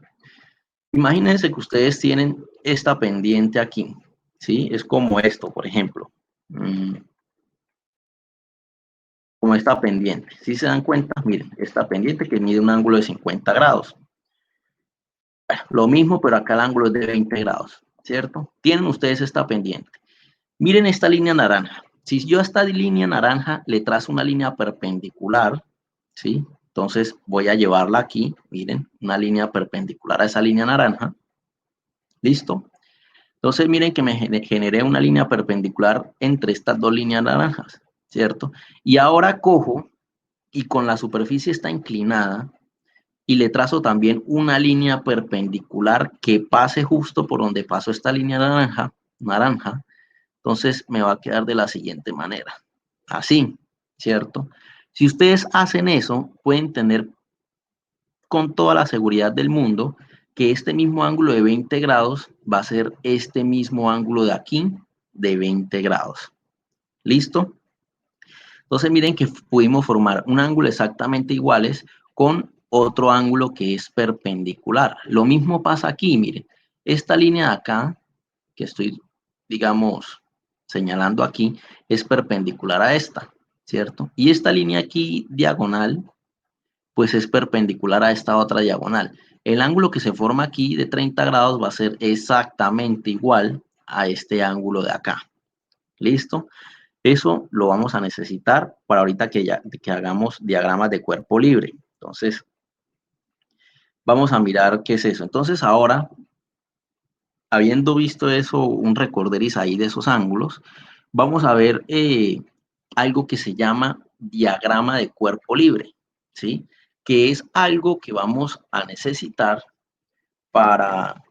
Imagínense que ustedes tienen esta pendiente aquí, ¿sí? Es como esto, por ejemplo. Como esta pendiente. Si se dan cuenta, miren, esta pendiente que mide un ángulo de 50 grados. Bueno, lo mismo, pero acá el ángulo es de 20 grados, ¿cierto? Tienen ustedes esta pendiente. Miren esta línea naranja. Si yo a esta línea naranja le trazo una línea perpendicular, ¿sí? Entonces voy a llevarla aquí, miren, una línea perpendicular a esa línea naranja. ¿Listo? Entonces miren que me generé una línea perpendicular entre estas dos líneas naranjas, ¿cierto? Y ahora cojo y con la superficie está inclinada y le trazo también una línea perpendicular que pase justo por donde pasó esta línea naranja. Entonces me va a quedar de la siguiente manera. Así, ¿cierto? Si ustedes hacen eso, pueden tener con toda la seguridad del mundo que este mismo ángulo de 20 grados va a ser este mismo ángulo de aquí de 20 grados. ¿Listo? Entonces miren que pudimos formar un ángulo exactamente iguales con otro ángulo que es perpendicular. Lo mismo pasa aquí, miren. Esta línea de acá, que estoy, digamos, señalando aquí, es perpendicular a esta, ¿cierto? Y esta línea aquí diagonal, pues es perpendicular a esta otra diagonal. El ángulo que se forma aquí de 30 grados va a ser exactamente igual a este ángulo de acá. ¿Listo? Eso lo vamos a necesitar para ahorita que hagamos diagramas de cuerpo libre. Entonces, vamos a mirar qué es eso. Entonces, ahora, habiendo visto eso, un recorderis ahí de esos ángulos, vamos a ver algo que se llama diagrama de cuerpo libre, ¿sí? Que es algo que vamos a necesitar para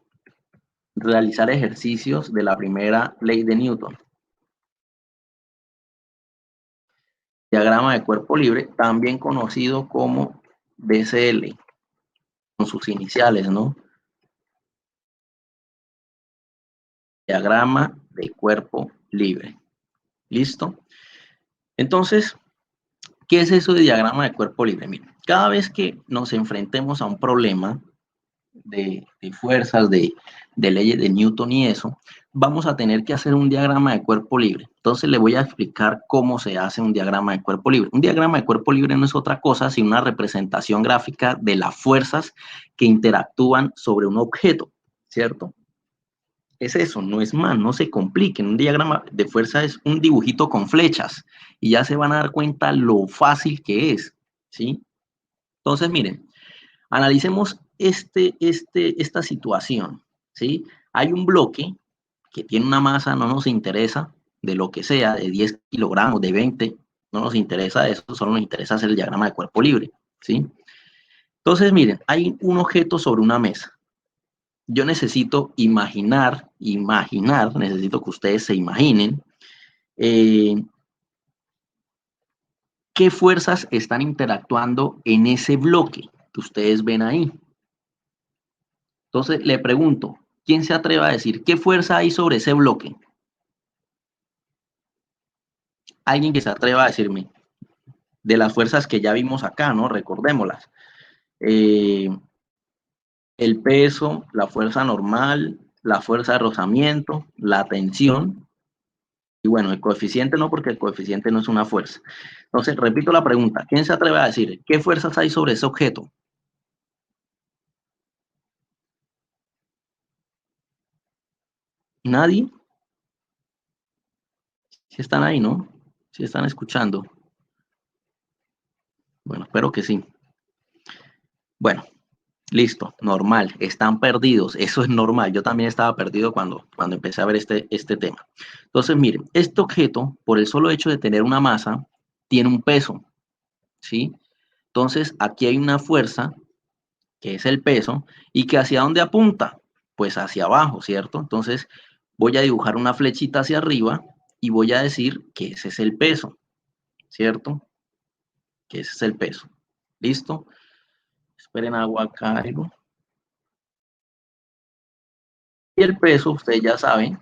realizar ejercicios de la primera ley de Newton. Diagrama de cuerpo libre, también conocido como DCL, con sus iniciales, ¿no? Diagrama de cuerpo libre. ¿Listo? Entonces, ¿qué es eso de diagrama de cuerpo libre? Miren, cada vez que nos enfrentemos a un problema de fuerzas, de leyes de Newton y eso, vamos a tener que hacer un diagrama de cuerpo libre. Entonces le voy a explicar cómo se hace un diagrama de cuerpo libre. Un diagrama de cuerpo libre no es otra cosa sino una representación gráfica de las fuerzas que interactúan sobre un objeto, ¿cierto? Es eso, no es más, no se compliquen. Un diagrama de fuerza es un dibujito con flechas y ya se van a dar cuenta lo fácil que es, ¿sí? Entonces, miren, analicemos esta situación, ¿sí? Hay un bloque que tiene una masa, no nos interesa, de lo que sea, de 10 kilogramos, de 20, no nos interesa eso, solo nos interesa hacer el diagrama de cuerpo libre, ¿sí? Entonces, miren, hay un objeto sobre una mesa, yo necesito necesito que ustedes se imaginen eh, qué fuerzas están interactuando en ese bloque que ustedes ven ahí. Entonces, le pregunto, ¿quién se atreve a decir qué fuerza hay sobre ese bloque? Alguien que se atreva a decirme, de las fuerzas que ya vimos acá, ¿no? Recordémoslas. Eh, el peso, la fuerza normal, la fuerza de rozamiento, la tensión, y bueno, el coeficiente no, porque el coeficiente no es una fuerza. Entonces, repito la pregunta, ¿quién se atreve a decir qué fuerzas hay sobre ese objeto? ¿Nadie? Si están ahí, ¿no? Si están escuchando. Bueno, espero que sí. Bueno, listo, normal, están perdidos, eso es normal, yo también estaba perdido cuando empecé a ver este tema. Entonces, miren, este objeto, por el solo hecho de tener una masa, tiene un peso, ¿sí? Entonces, aquí hay una fuerza, que es el peso, y que hacia dónde apunta, pues hacia abajo, ¿cierto? Entonces, voy a dibujar una flechita hacia arriba y voy a decir que ese es el peso, ¿cierto? Que ese es el peso. ¿Listo? Esperen, hago acá algo. Y el peso, ustedes ya saben,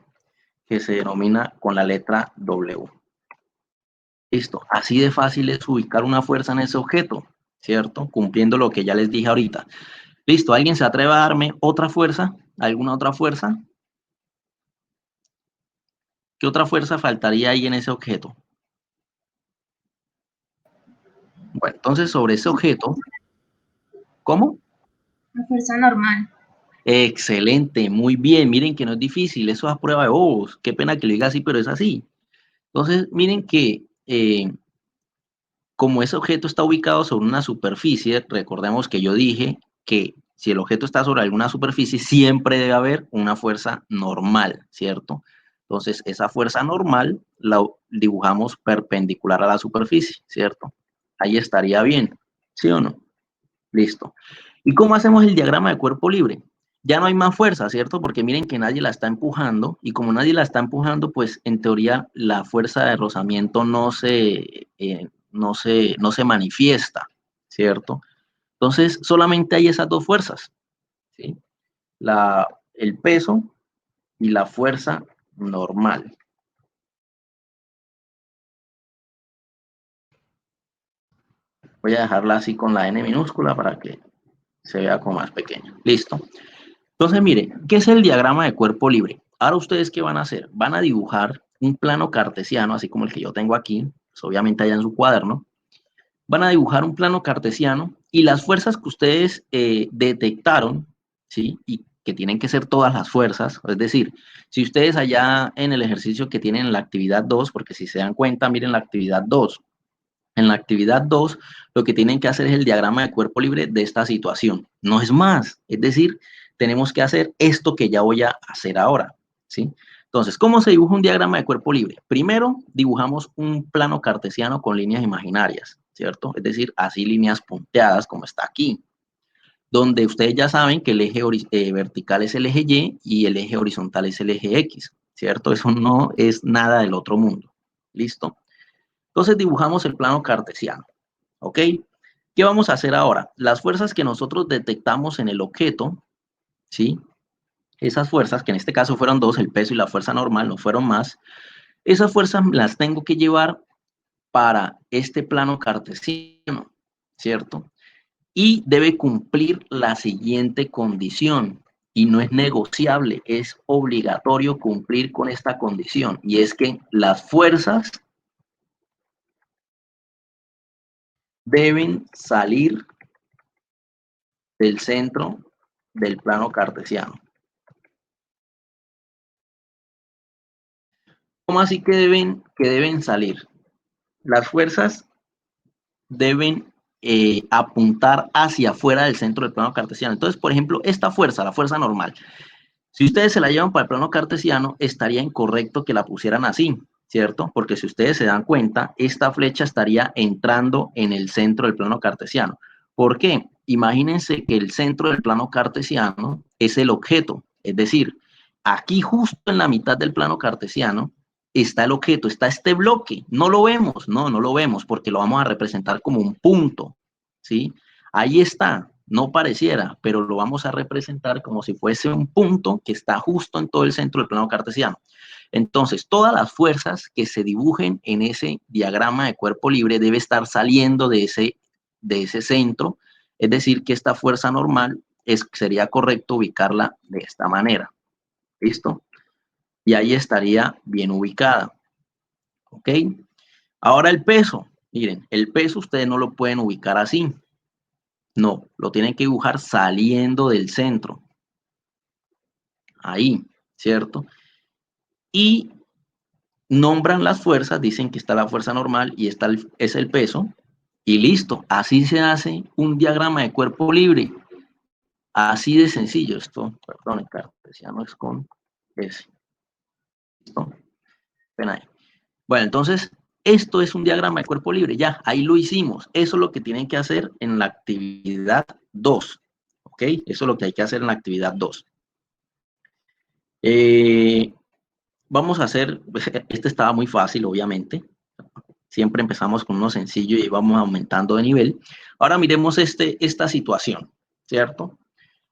que se denomina con la letra W. Listo, así de fácil es ubicar una fuerza en ese objeto, ¿cierto? Cumpliendo lo que ya les dije ahorita. Listo, ¿alguien se atreve a darme otra fuerza? ¿Alguna otra fuerza? ¿Qué otra fuerza faltaría ahí en ese objeto? Bueno, entonces sobre ese objeto, ¿cómo? La fuerza normal. Excelente, muy bien, miren que no es difícil, eso es a prueba de bobos, qué pena que lo diga así, pero es así. Entonces, miren que como ese objeto está ubicado sobre una superficie, recordemos que yo dije que si el objeto está sobre alguna superficie, siempre debe haber una fuerza normal, ¿cierto? Entonces, esa fuerza normal la dibujamos perpendicular a la superficie, ¿cierto? Ahí estaría bien, ¿sí o no? Listo. ¿Y cómo hacemos el diagrama de cuerpo libre? Ya no hay más fuerza, ¿cierto? Porque miren que nadie la está empujando y como nadie la está empujando, pues en teoría la fuerza de rozamiento no se manifiesta, ¿cierto? Entonces solamente hay esas dos fuerzas, ¿sí? El peso y la fuerza normal. Voy a dejarla así con la N minúscula para que se vea como más pequeño. Listo. Entonces, mire, ¿qué es el diagrama de cuerpo libre? Ahora ustedes, ¿qué van a hacer? Van a dibujar un plano cartesiano, así como el que yo tengo aquí, pues obviamente allá en su cuaderno. Van a dibujar un plano cartesiano y las fuerzas que ustedes detectaron, ¿sí? Y que tienen que ser todas las fuerzas, es decir, si ustedes allá en el ejercicio que tienen en la actividad 2, porque si se dan cuenta, miren la actividad 2. En la actividad 2, lo que tienen que hacer es el diagrama de cuerpo libre de esta situación. No es más, es decir, tenemos que hacer esto que ya voy a hacer ahora, ¿sí? Entonces, ¿cómo se dibuja un diagrama de cuerpo libre? Primero, dibujamos un plano cartesiano con líneas imaginarias, ¿cierto? Es decir, así líneas punteadas como está aquí, donde ustedes ya saben que el eje vertical es el eje Y el eje horizontal es el eje X, ¿cierto? Eso no es nada del otro mundo, ¿listo? Entonces dibujamos el plano cartesiano, ¿ok? ¿Qué vamos a hacer ahora? Las fuerzas que nosotros detectamos en el objeto, ¿sí? Esas fuerzas, que en este caso fueron dos, el peso y la fuerza normal, no fueron más, esas fuerzas las tengo que llevar para este plano cartesiano, ¿cierto? Y debe cumplir la siguiente condición, y no es negociable, es obligatorio cumplir con esta condición, y es que las fuerzas deben salir del centro del plano cartesiano. ¿Cómo así que deben salir? Las fuerzas deben apuntar hacia afuera del centro del plano cartesiano. Entonces, por ejemplo, esta fuerza, la fuerza normal, si ustedes se la llevan para el plano cartesiano, estaría incorrecto que la pusieran así, ¿cierto? Porque si ustedes se dan cuenta, esta flecha estaría entrando en el centro del plano cartesiano. ¿Por qué? imagínense que el centro del plano cartesiano es el objeto, es decir, aquí justo en la mitad del plano cartesiano está el objeto, está este bloque, no lo vemos, no lo vemos porque lo vamos a representar como un punto, ¿sí? Ahí está, no pareciera, pero lo vamos a representar como si fuese un punto que está justo en todo el centro del plano cartesiano. Entonces, todas las fuerzas que se dibujen en ese diagrama de cuerpo libre debe estar saliendo de ese centro, es decir, que esta fuerza normal sería correcto ubicarla de esta manera. ¿Listo? Y ahí estaría bien ubicada. ¿Ok? Ahora el peso. Miren, el peso ustedes no lo pueden ubicar así. No, lo tienen que dibujar saliendo del centro. Ahí, ¿cierto? Y nombran las fuerzas, dicen que está la fuerza normal y es el peso. Y listo, así se hace un diagrama de cuerpo libre. Así de sencillo. Esto, perdón, el cartesiano es con S. ¿Listo? Ven ahí. Bueno, entonces, esto es un diagrama de cuerpo libre, ya, ahí lo hicimos. Eso es lo que tienen que hacer en la actividad 2, ¿ok? Eso es lo que hay que hacer en la actividad 2. Vamos a hacer, este estaba muy fácil, obviamente. Siempre empezamos con uno sencillo y vamos aumentando de nivel. Ahora miremos esta situación, ¿cierto?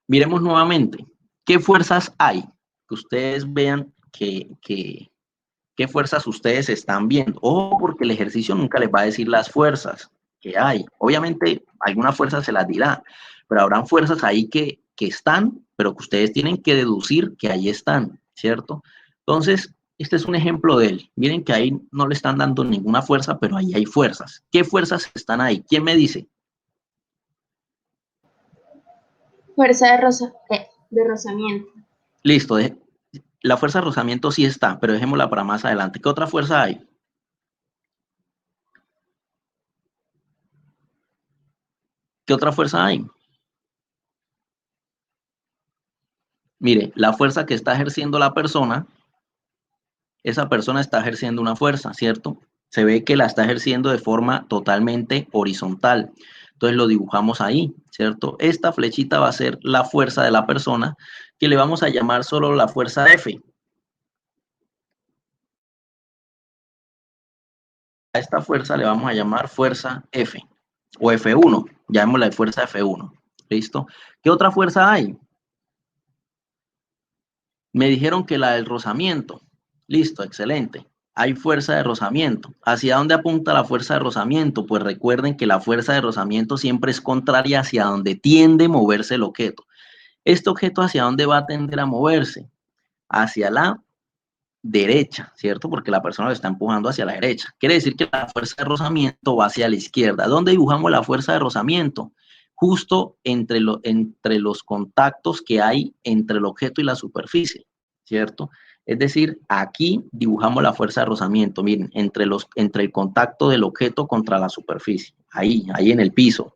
Miremos nuevamente, ¿qué fuerzas hay? Que ustedes vean qué fuerzas ustedes están viendo. Ojo, porque el ejercicio nunca les va a decir las fuerzas que hay. Obviamente, algunas fuerzas se las dirá, pero habrán fuerzas ahí que están, pero que ustedes tienen que deducir que ahí están, ¿cierto? Entonces, este es un ejemplo de él. Miren que ahí no le están dando ninguna fuerza, pero ahí hay fuerzas. ¿Qué fuerzas están ahí? ¿Quién me dice? Fuerza de rozamiento. Listo, la fuerza de rozamiento sí está, pero dejémosla para más adelante. ¿Qué otra fuerza hay? ¿Qué otra fuerza hay? Mire, la fuerza que está ejerciendo la persona, esa persona está ejerciendo una fuerza, ¿cierto? Se ve que la está ejerciendo de forma totalmente horizontal. Entonces lo dibujamos ahí, ¿cierto? Esta flechita va a ser la fuerza de la persona, que le vamos a llamar solo la fuerza F. A esta fuerza le vamos a llamar fuerza F o F1, llamémosla de fuerza F1. ¿Listo? ¿Qué otra fuerza hay? Me dijeron que la del rozamiento. Listo, excelente. Hay fuerza de rozamiento. ¿Hacia dónde apunta la fuerza de rozamiento? Pues recuerden que la fuerza de rozamiento siempre es contraria hacia donde tiende a moverse el objeto. ¿Este objeto hacia dónde va a tender a moverse? Hacia la derecha, ¿cierto? Porque la persona lo está empujando hacia la derecha. Quiere decir que la fuerza de rozamiento va hacia la izquierda. ¿Dónde dibujamos la fuerza de rozamiento? Justo entre los contactos que hay entre el objeto y la superficie, ¿cierto? Es decir, aquí dibujamos la fuerza de rozamiento, miren, entre el contacto del objeto contra la superficie, ahí en el piso,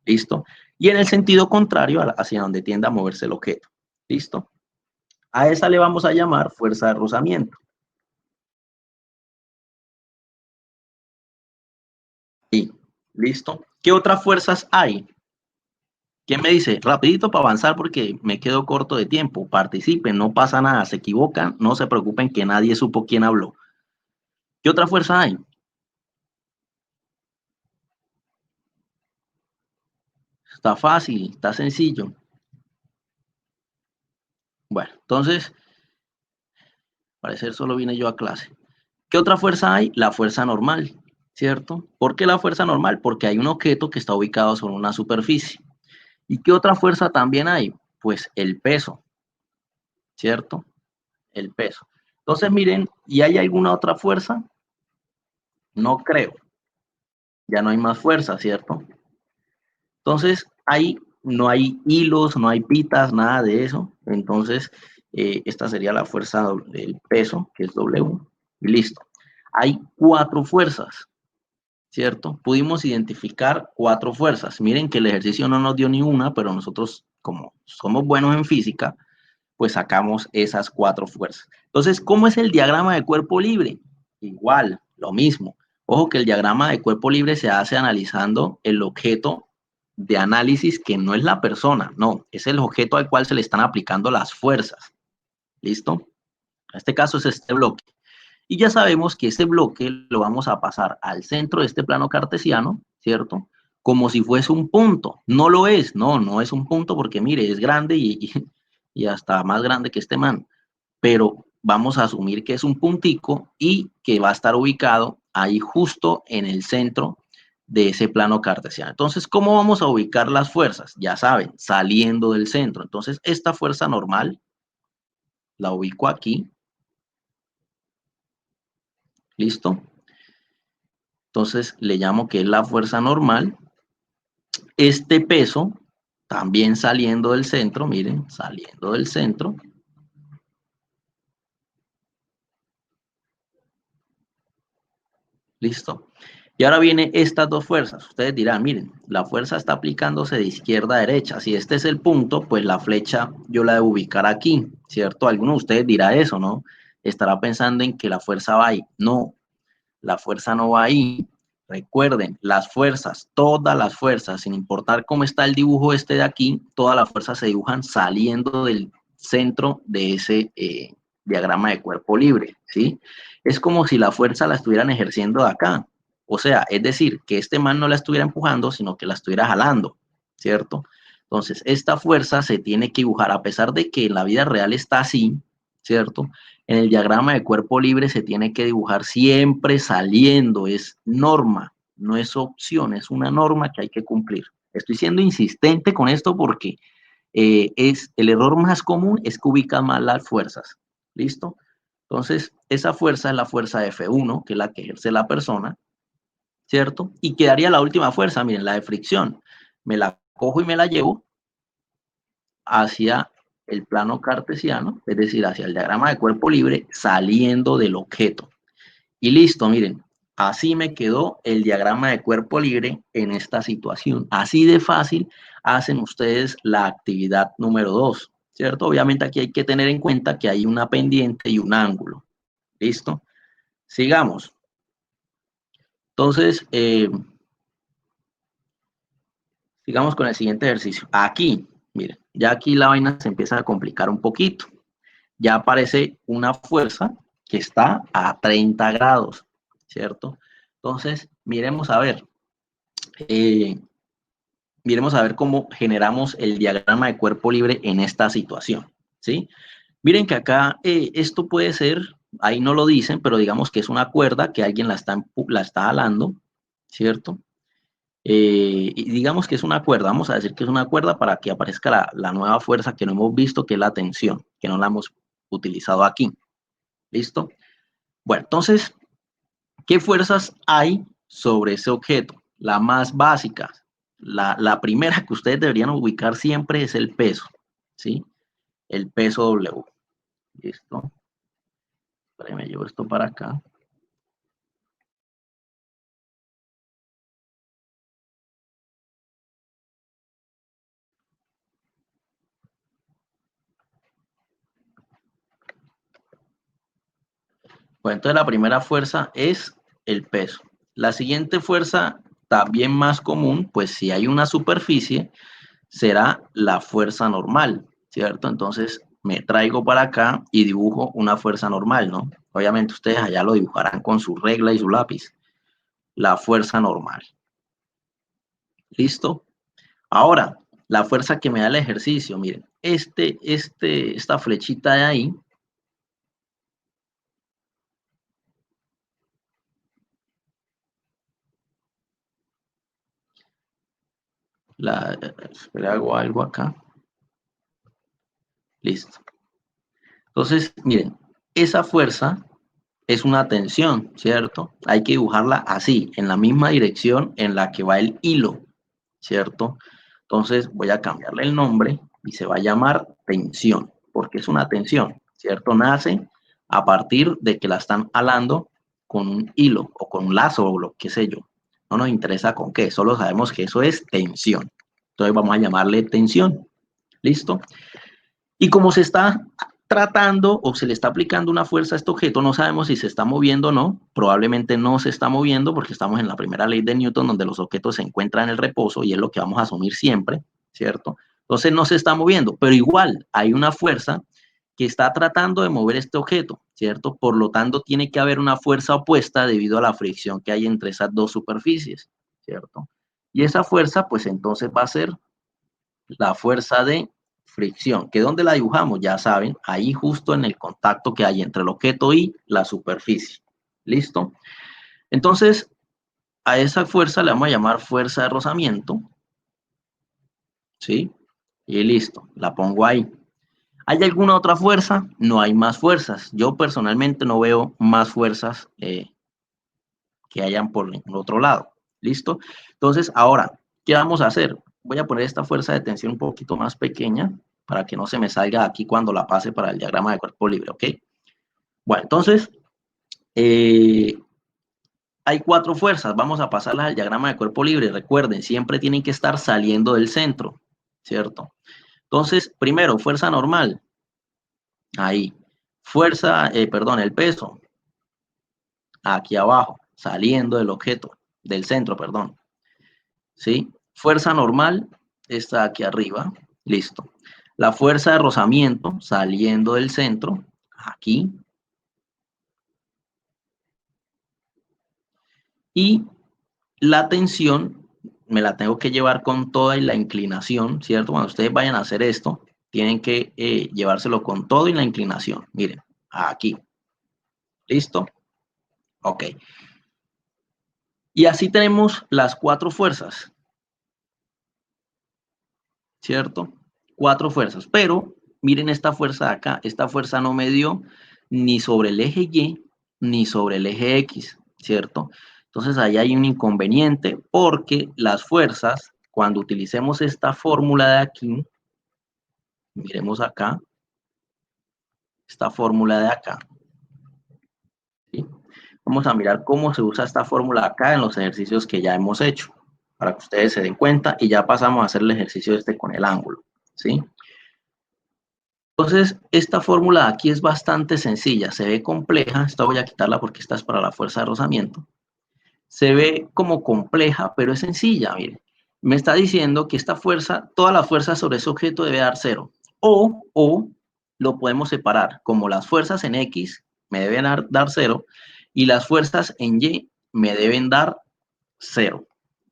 ¿listo? Y en el sentido contrario hacia donde tiende a moverse el objeto, ¿listo? A esa le vamos a llamar fuerza de rozamiento. Sí, ¿listo? ¿Qué otras fuerzas hay? ¿Quién me dice? Rapidito para avanzar porque me quedo corto de tiempo. Participen, no pasa nada, se equivocan, no se preocupen que nadie supo quién habló. ¿Qué otra fuerza hay? Está fácil, está sencillo. Bueno, entonces, al parecer solo vine yo a clase. ¿Qué otra fuerza hay? La fuerza normal, ¿cierto? ¿Por qué la fuerza normal? Porque hay un objeto que está ubicado sobre una superficie. ¿Y qué otra fuerza también hay? Pues el peso, ¿cierto? El peso. Entonces, miren, ¿y hay alguna otra fuerza? No creo. Ya no hay más fuerza, ¿cierto? Entonces, no hay hilos, no hay pitas, nada de eso. Entonces, esta sería la fuerza del peso, que es W, y listo. Hay 4 fuerzas, ¿cierto? Pudimos identificar 4 fuerzas. Miren que el ejercicio no nos dio ni una, pero nosotros, como somos buenos en física, pues sacamos esas 4 fuerzas. Entonces, ¿cómo es el diagrama de cuerpo libre? Igual, lo mismo. Ojo que el diagrama de cuerpo libre se hace analizando el objeto de análisis que no es la persona, no, es el objeto al cual se le están aplicando las fuerzas. ¿Listo? En este caso es este bloque. Y ya sabemos que este bloque lo vamos a pasar al centro de este plano cartesiano, ¿cierto? Como si fuese un punto. No lo es, no es un punto porque mire, es grande y hasta más grande que este man. Pero vamos a asumir que es un puntico y que va a estar ubicado ahí justo en el centro de ese plano cartesiano. Entonces, ¿cómo vamos a ubicar las fuerzas? Ya saben, saliendo del centro. Entonces, esta fuerza normal la ubico aquí. ¿Listo? Entonces, le llamo que es la fuerza normal. Este peso, también saliendo del centro, miren, saliendo del centro. ¿Listo? Y ahora vienen estas dos fuerzas. Ustedes dirán, miren, la fuerza está aplicándose de izquierda a derecha. Si este es el punto, pues la flecha yo la debo ubicar aquí, ¿cierto? Alguno de ustedes dirá eso, ¿no? Estará pensando en que la fuerza va ahí. No, la fuerza no va ahí. Recuerden, las fuerzas, todas las fuerzas, sin importar cómo está el dibujo este de aquí, todas las fuerzas se dibujan saliendo del centro de ese diagrama de cuerpo libre, ¿sí? Es como si la fuerza la estuvieran ejerciendo de acá. O sea, es decir, que este man no la estuviera empujando, sino que la estuviera jalando, ¿cierto? Entonces, esta fuerza se tiene que dibujar, a pesar de que en la vida real está así, ¿cierto? En el diagrama de cuerpo libre se tiene que dibujar siempre saliendo, es norma, no es opción, es una norma que hay que cumplir. Estoy siendo insistente con esto porque es el error más común es que ubican mal las fuerzas. ¿Listo? Entonces, esa fuerza es la fuerza F1, que es la que ejerce la persona, ¿cierto? Y quedaría la última fuerza, miren, la de fricción. Me la cojo y me la llevo hacia el plano cartesiano, es decir, hacia el diagrama de cuerpo libre, saliendo del objeto. Y listo, miren, así me quedó el diagrama de cuerpo libre en esta situación. Así de fácil hacen ustedes la actividad número 2, ¿cierto? Obviamente aquí hay que tener en cuenta que hay una pendiente y un ángulo. ¿Listo? Sigamos. Entonces, sigamos con el siguiente ejercicio. Aquí, miren, ya aquí la vaina se empieza a complicar un poquito. Ya aparece una fuerza que está a 30 grados, ¿cierto? Entonces, eh, miremos a ver cómo generamos el diagrama de cuerpo libre en esta situación, ¿sí? Miren que acá esto puede ser, ahí no lo dicen, pero digamos que es una cuerda que alguien la está jalando, ¿cierto? Y digamos que es una cuerda, vamos a decir que es una cuerda para que aparezca la nueva fuerza que no hemos visto, que es la tensión, que no la hemos utilizado aquí. ¿Listo? Bueno, entonces, ¿qué fuerzas hay sobre ese objeto? La más básica, la primera que ustedes deberían ubicar siempre es el peso, ¿sí? El peso W. ¿Listo? Me llevo esto para acá. Bueno, entonces la primera fuerza es el peso. La siguiente fuerza, también más común, pues si hay una superficie, será la fuerza normal, ¿cierto? Entonces me traigo para acá y dibujo una fuerza normal, ¿no? Obviamente ustedes allá lo dibujarán con su regla y su lápiz. La fuerza normal. ¿Listo? Ahora, la fuerza que me da el ejercicio, miren, esta flechita de ahí, le hago algo acá. Listo. Entonces, miren, esa fuerza es una tensión, ¿cierto? Hay que dibujarla así, en la misma dirección en la que va el hilo, ¿cierto? Entonces voy a cambiarle el nombre y se va a llamar tensión, porque es una tensión, ¿cierto? Nace a partir de que la están alando con un hilo o con un lazo o lo que sé yo. No nos interesa con qué, solo sabemos que eso es tensión. Entonces vamos a llamarle tensión, ¿listo? Y como se está tratando o se le está aplicando una fuerza a este objeto, no sabemos si se está moviendo o no, probablemente no se está moviendo porque estamos en la primera ley de Newton donde los objetos se encuentran en el reposo y es lo que vamos a asumir siempre, ¿cierto? Entonces no se está moviendo, pero igual hay una fuerza que está tratando de mover este objeto, ¿cierto? Por lo tanto, tiene que haber una fuerza opuesta debido a la fricción que hay entre esas dos superficies, ¿cierto? Y esa fuerza, pues entonces va a ser la fuerza de fricción, que donde la dibujamos, ya saben, ahí justo en el contacto que hay entre el objeto y la superficie. ¿Listo? Entonces, a esa fuerza le vamos a llamar fuerza de rozamiento, ¿sí? Y listo, la pongo ahí. ¿Hay alguna otra fuerza? No hay más fuerzas. Yo personalmente no veo más fuerzas que hayan por el otro lado. ¿Listo? Entonces, ahora, ¿qué vamos a hacer? Voy a poner esta fuerza de tensión un poquito más pequeña para que no se me salga aquí cuando la pase para el diagrama de cuerpo libre, ¿ok? Bueno, entonces, hay 4 fuerzas. Vamos a pasarlas al diagrama de cuerpo libre. Recuerden, siempre tienen que estar saliendo del centro, ¿cierto? Entonces, primero, fuerza normal. Ahí. Fuerza, perdón, el peso. Aquí abajo, saliendo del objeto, del centro, perdón. ¿Sí? Fuerza normal está aquí arriba. Listo. La fuerza de rozamiento saliendo del centro, aquí. Y la tensión me la tengo que llevar con toda y la inclinación, ¿cierto? Cuando ustedes vayan a hacer esto, tienen que llevárselo con todo y la inclinación. Miren, aquí. ¿Listo? Ok. Y así tenemos las 4 fuerzas, ¿cierto? 4 fuerzas, pero miren esta fuerza de acá, esta fuerza no me dio ni sobre el eje Y ni sobre el eje X, ¿cierto? Entonces ahí hay un inconveniente porque las fuerzas, cuando utilicemos esta fórmula de aquí, miremos acá, esta fórmula de acá, ¿sí? Vamos a mirar cómo se usa esta fórmula acá en los ejercicios que ya hemos hecho, para que ustedes se den cuenta y ya pasamos a hacer el ejercicio este con el ángulo, ¿sí? Entonces, esta fórmula aquí es bastante sencilla, se ve compleja, esta voy a quitarla porque esta es para la fuerza de rozamiento. Se ve como compleja, pero es sencilla, miren. Me está diciendo que esta fuerza, toda la fuerza sobre ese objeto debe dar 0. O lo podemos separar, como las fuerzas en X me deben dar 0 y las fuerzas en Y me deben dar 0.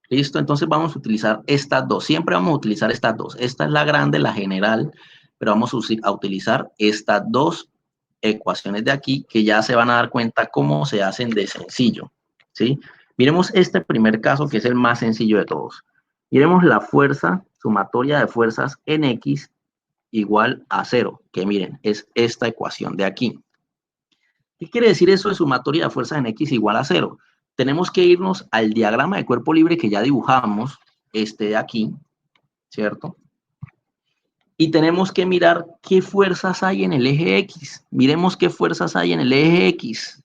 ¿Listo? Entonces vamos a utilizar estas dos. Siempre vamos a utilizar estas dos. Esta es la grande, la general, pero vamos a utilizar estas dos ecuaciones de aquí que ya se van a dar cuenta cómo se hacen de sencillo. ¿Sí? Miremos este primer caso que es el más sencillo de todos. Miremos la fuerza sumatoria de fuerzas en X igual a 0, que miren, es esta ecuación de aquí. ¿Qué quiere decir eso de sumatoria de fuerzas en X igual a 0? Tenemos que irnos al diagrama de cuerpo libre que ya dibujamos, este de aquí, ¿cierto? Y tenemos que mirar qué fuerzas hay en el eje X. Miremos qué fuerzas hay en el eje X.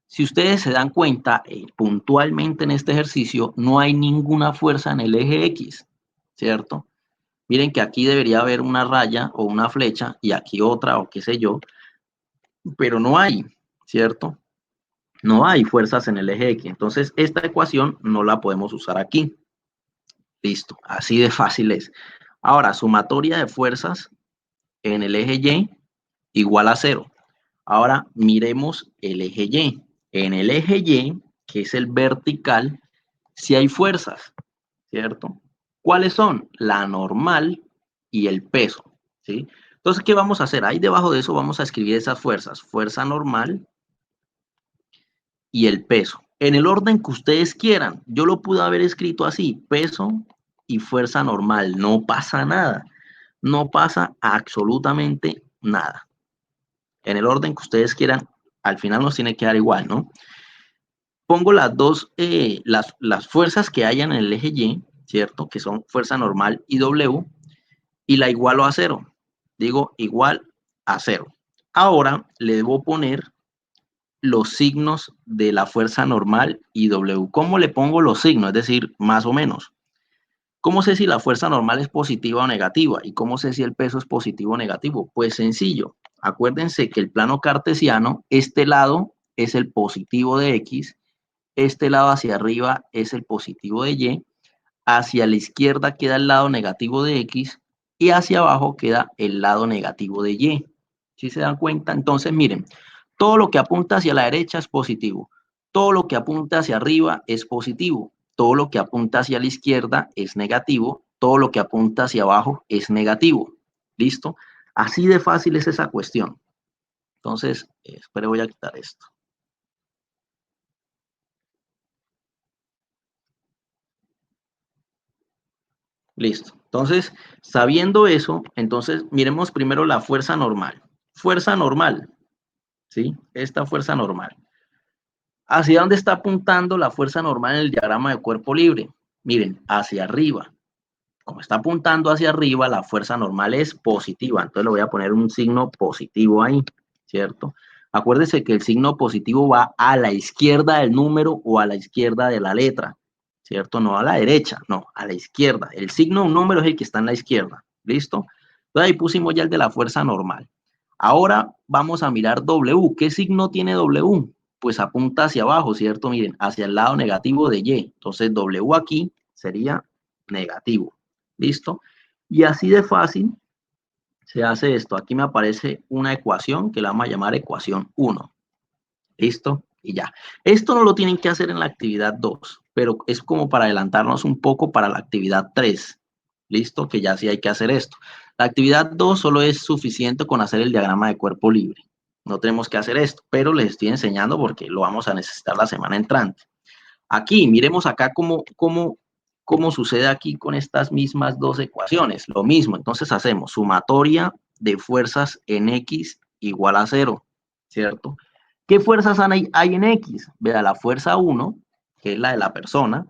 Si ustedes se dan cuenta, puntualmente en este ejercicio no hay ninguna fuerza en el eje X, ¿cierto? Miren que aquí debería haber una raya o una flecha y aquí otra o qué sé yo, pero no hay, ¿cierto? No hay fuerzas en el eje X. Entonces, esta ecuación no la podemos usar aquí. Listo, así de fácil es. Ahora, sumatoria de fuerzas en el eje Y igual a 0. Ahora, miremos el eje Y. En el eje Y, que es el vertical, sí hay fuerzas, ¿cierto? ¿Cuáles son? La normal y el peso, ¿sí? Entonces, ¿qué vamos a hacer? Ahí debajo de eso vamos a escribir esas fuerzas. Fuerza normal y el peso. En el orden que ustedes quieran. Yo lo pude haber escrito así, peso y fuerza normal. No pasa nada. No pasa absolutamente nada. En el orden que ustedes quieran, al final nos tiene que dar igual, ¿no? Pongo las dos, las fuerzas que hayan en el eje Y, ¿cierto? Que son fuerza normal y W, y la igualo a 0. Digo igual a 0. Ahora le debo poner los signos de la fuerza normal y W. ¿Cómo le pongo los signos? Es decir, más o menos. ¿Cómo sé si la fuerza normal es positiva o negativa? ¿Y cómo sé si el peso es positivo o negativo? Pues sencillo. Acuérdense que el plano cartesiano, este lado es el positivo de X, este lado hacia arriba es el positivo de Y, hacia la izquierda queda el lado negativo de X y hacia abajo queda el lado negativo de Y. ¿Sí se dan cuenta? Entonces, miren, todo lo que apunta hacia la derecha es positivo, todo lo que apunta hacia arriba es positivo, todo lo que apunta hacia la izquierda es negativo, todo lo que apunta hacia abajo es negativo. ¿Listo? Así de fácil es esa cuestión. Entonces, espero voy a quitar esto. Listo. Entonces, sabiendo eso, entonces miremos primero la fuerza normal. Fuerza normal, ¿sí? Esta fuerza normal. ¿Hacia dónde está apuntando la fuerza normal en el diagrama de cuerpo libre? Miren, hacia arriba. Como está apuntando hacia arriba, la fuerza normal es positiva. Entonces le voy a poner un signo positivo ahí, ¿cierto? Acuérdense que el signo positivo va a la izquierda del número o a la izquierda de la letra, ¿cierto? No a la derecha, no, a la izquierda. El signo de un número es el que está en la izquierda, ¿listo? Entonces ahí pusimos ya el de la fuerza normal. Ahora vamos a mirar W. ¿Qué signo tiene W? Pues apunta hacia abajo, ¿cierto? Miren, hacia el lado negativo de Y. Entonces W aquí sería negativo. ¿Listo? Y así de fácil se hace esto. Aquí me aparece una ecuación que la vamos a llamar ecuación 1. ¿Listo? Y ya. Esto no lo tienen que hacer en la actividad 2, pero es como para adelantarnos un poco para la actividad 3. ¿Listo? Que ya sí hay que hacer esto. La actividad 2 solo es suficiente con hacer el diagrama de cuerpo libre. No tenemos que hacer esto, pero les estoy enseñando porque lo vamos a necesitar la semana entrante. Aquí, miremos acá cómo sucede aquí con estas mismas dos ecuaciones. Lo mismo, entonces hacemos sumatoria de fuerzas en X igual a 0, ¿cierto? ¿Qué fuerzas hay en X? Vea, la fuerza 1, que es la de la persona,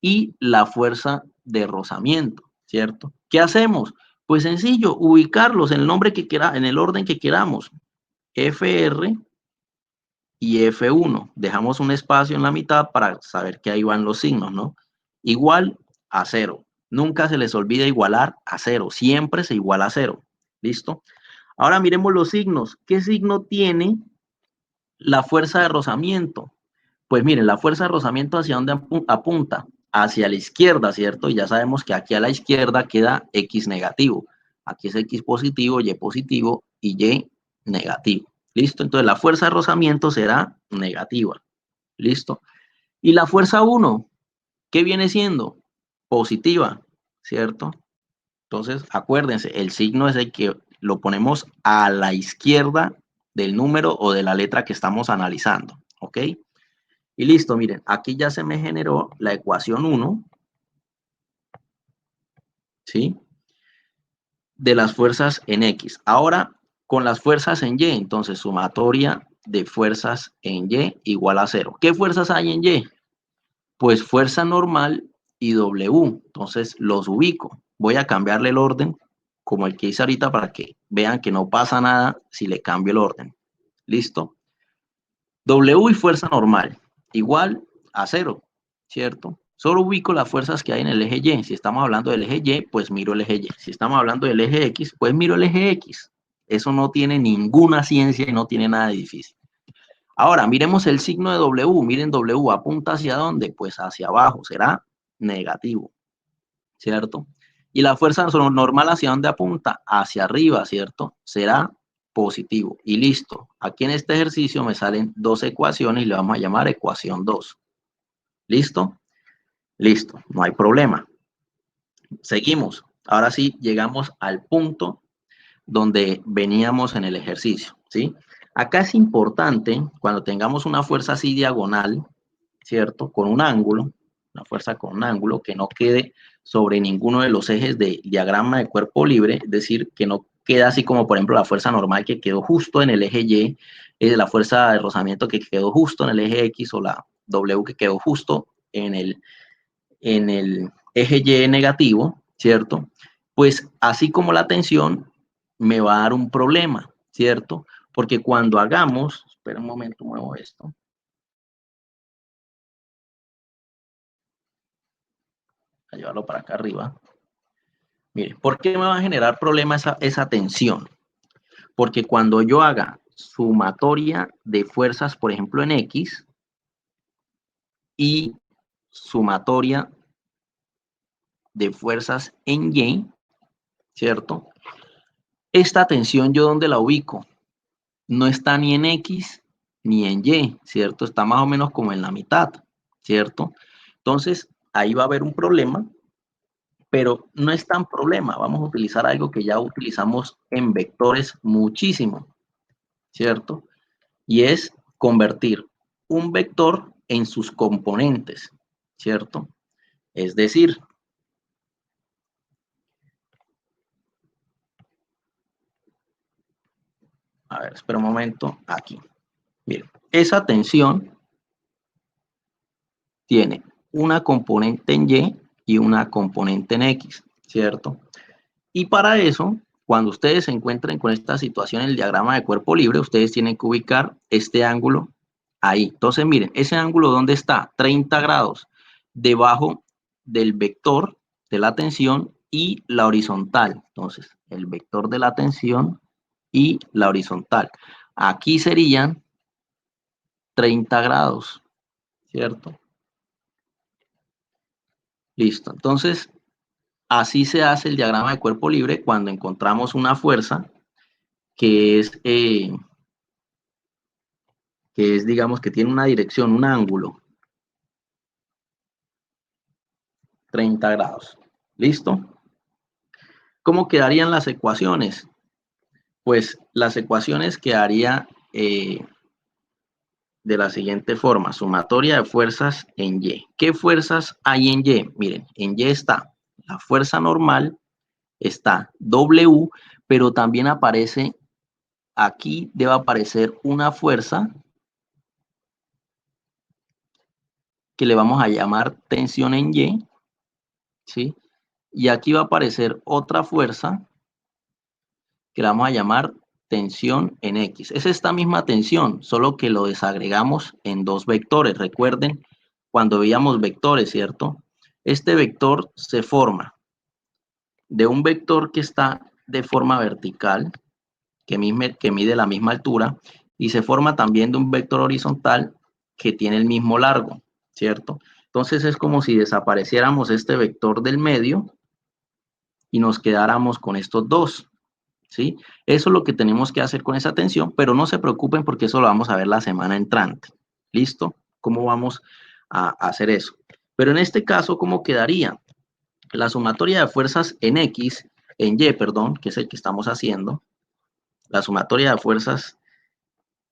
y la fuerza de rozamiento, ¿cierto? ¿Qué hacemos? Pues sencillo, ubicarlos en el nombre que quiera, en el orden que queramos. FR y F1. Dejamos un espacio en la mitad para saber que ahí van los signos, ¿no? Igual a 0. Nunca se les olvide igualar a 0. Siempre se iguala a 0. ¿Listo? Ahora miremos los signos. ¿Qué signo tiene la fuerza de rozamiento? Pues miren, la fuerza de rozamiento hacia dónde apunta? Hacia la izquierda, ¿cierto? Y ya sabemos que aquí a la izquierda queda X negativo. Aquí es X positivo, Y positivo y Y negativo. ¿Listo? Entonces la fuerza de rozamiento será negativa. ¿Listo? Y la fuerza 1, ¿qué viene siendo? Positiva, ¿cierto? Entonces, acuérdense, el signo es el que lo ponemos a la izquierda del número o de la letra que estamos analizando, ¿ok? Y listo, miren, aquí ya se me generó la ecuación 1, ¿sí? De las fuerzas en X. Ahora, con las fuerzas en Y, entonces sumatoria de fuerzas en Y igual a 0. ¿Qué fuerzas hay en Y? Pues fuerza normal y W. Entonces los ubico. Voy a cambiarle el orden como el que hice ahorita para que vean que no pasa nada si le cambio el orden. ¿Listo? W y fuerza normal igual a 0, ¿cierto? Solo ubico las fuerzas que hay en el eje Y. Si estamos hablando del eje Y, pues miro el eje Y. Si estamos hablando del eje X, pues miro el eje X. Eso no tiene ninguna ciencia y no tiene nada de difícil. Ahora, miremos el signo de W. Miren, W apunta hacia dónde? Pues hacia abajo, será negativo, ¿cierto? Y la fuerza normal hacia dónde apunta? Hacia arriba, ¿cierto? Será positivo. Y listo. Aquí en este ejercicio me salen dos ecuaciones y le vamos a llamar ecuación 2. ¿Listo? Listo, no hay problema. Seguimos. Ahora sí, llegamos al punto donde veníamos en el ejercicio, ¿sí? Acá es importante, cuando tengamos una fuerza así diagonal, ¿cierto? Con un ángulo, una fuerza con un ángulo que no quede sobre ninguno de los ejes del diagrama de cuerpo libre, es decir, que no queda así como, por ejemplo, la fuerza normal que quedó justo en el eje Y, es la fuerza de rozamiento que quedó justo en el eje X o la W que quedó justo en el eje Y negativo, ¿cierto? Pues así como la tensión me va a dar un problema, ¿cierto? Porque cuando hagamos, espera un momento, muevo esto. A llevarlo para acá arriba. Mire, ¿por qué me va a generar problema esa tensión? Porque cuando yo haga sumatoria de fuerzas, por ejemplo, en X, y sumatoria de fuerzas en Y, ¿cierto? Esta tensión, ¿yo dónde la ubico? No está ni en X ni en Y, ¿cierto? Está más o menos como en la mitad, ¿cierto? Entonces, ahí va a haber un problema, pero no es tan problema. Vamos a utilizar algo que ya utilizamos en vectores muchísimo, ¿cierto? Y es convertir un vector en sus componentes, ¿cierto? Es decir, a ver, espera un momento, aquí. Miren, esa tensión tiene una componente en Y una componente en X, ¿cierto? Y para eso, cuando ustedes se encuentren con esta situación en el diagrama de cuerpo libre, ustedes tienen que ubicar este ángulo ahí. Entonces, miren, ese ángulo, ¿dónde está? 30 grados debajo del vector de la tensión y la horizontal. Entonces, el vector de la tensión y la horizontal. Aquí serían 30 grados, ¿cierto? Listo. Entonces, así se hace el diagrama de cuerpo libre cuando encontramos una fuerza que es, digamos, que tiene una dirección, un ángulo, 30 grados. ¿Listo? ¿Cómo quedarían las ecuaciones? Pues las ecuaciones quedaría de la siguiente forma, sumatoria de fuerzas en Y. ¿Qué fuerzas hay en Y? Miren, en Y está la fuerza normal, está W, pero también aparece, aquí debe aparecer una fuerza que le vamos a llamar tensión en Y, ¿sí? Y aquí va a aparecer otra fuerza que la vamos a llamar tensión en X. Es esta misma tensión, solo que lo desagregamos en dos vectores. Recuerden cuando veíamos vectores, ¿cierto? Este vector se forma de un vector que está de forma vertical, que mide la misma altura, y se forma también de un vector horizontal que tiene el mismo largo, ¿cierto? Entonces es como si desapareciéramos este vector del medio y nos quedáramos con estos dos, ¿sí? Eso es lo que tenemos que hacer con esa tensión, pero no se preocupen porque eso lo vamos a ver la semana entrante. ¿Listo? ¿Cómo vamos a hacer eso? Pero en este caso, ¿cómo quedaría? La sumatoria de fuerzas en Y, perdón, que es el que estamos haciendo, la sumatoria de fuerzas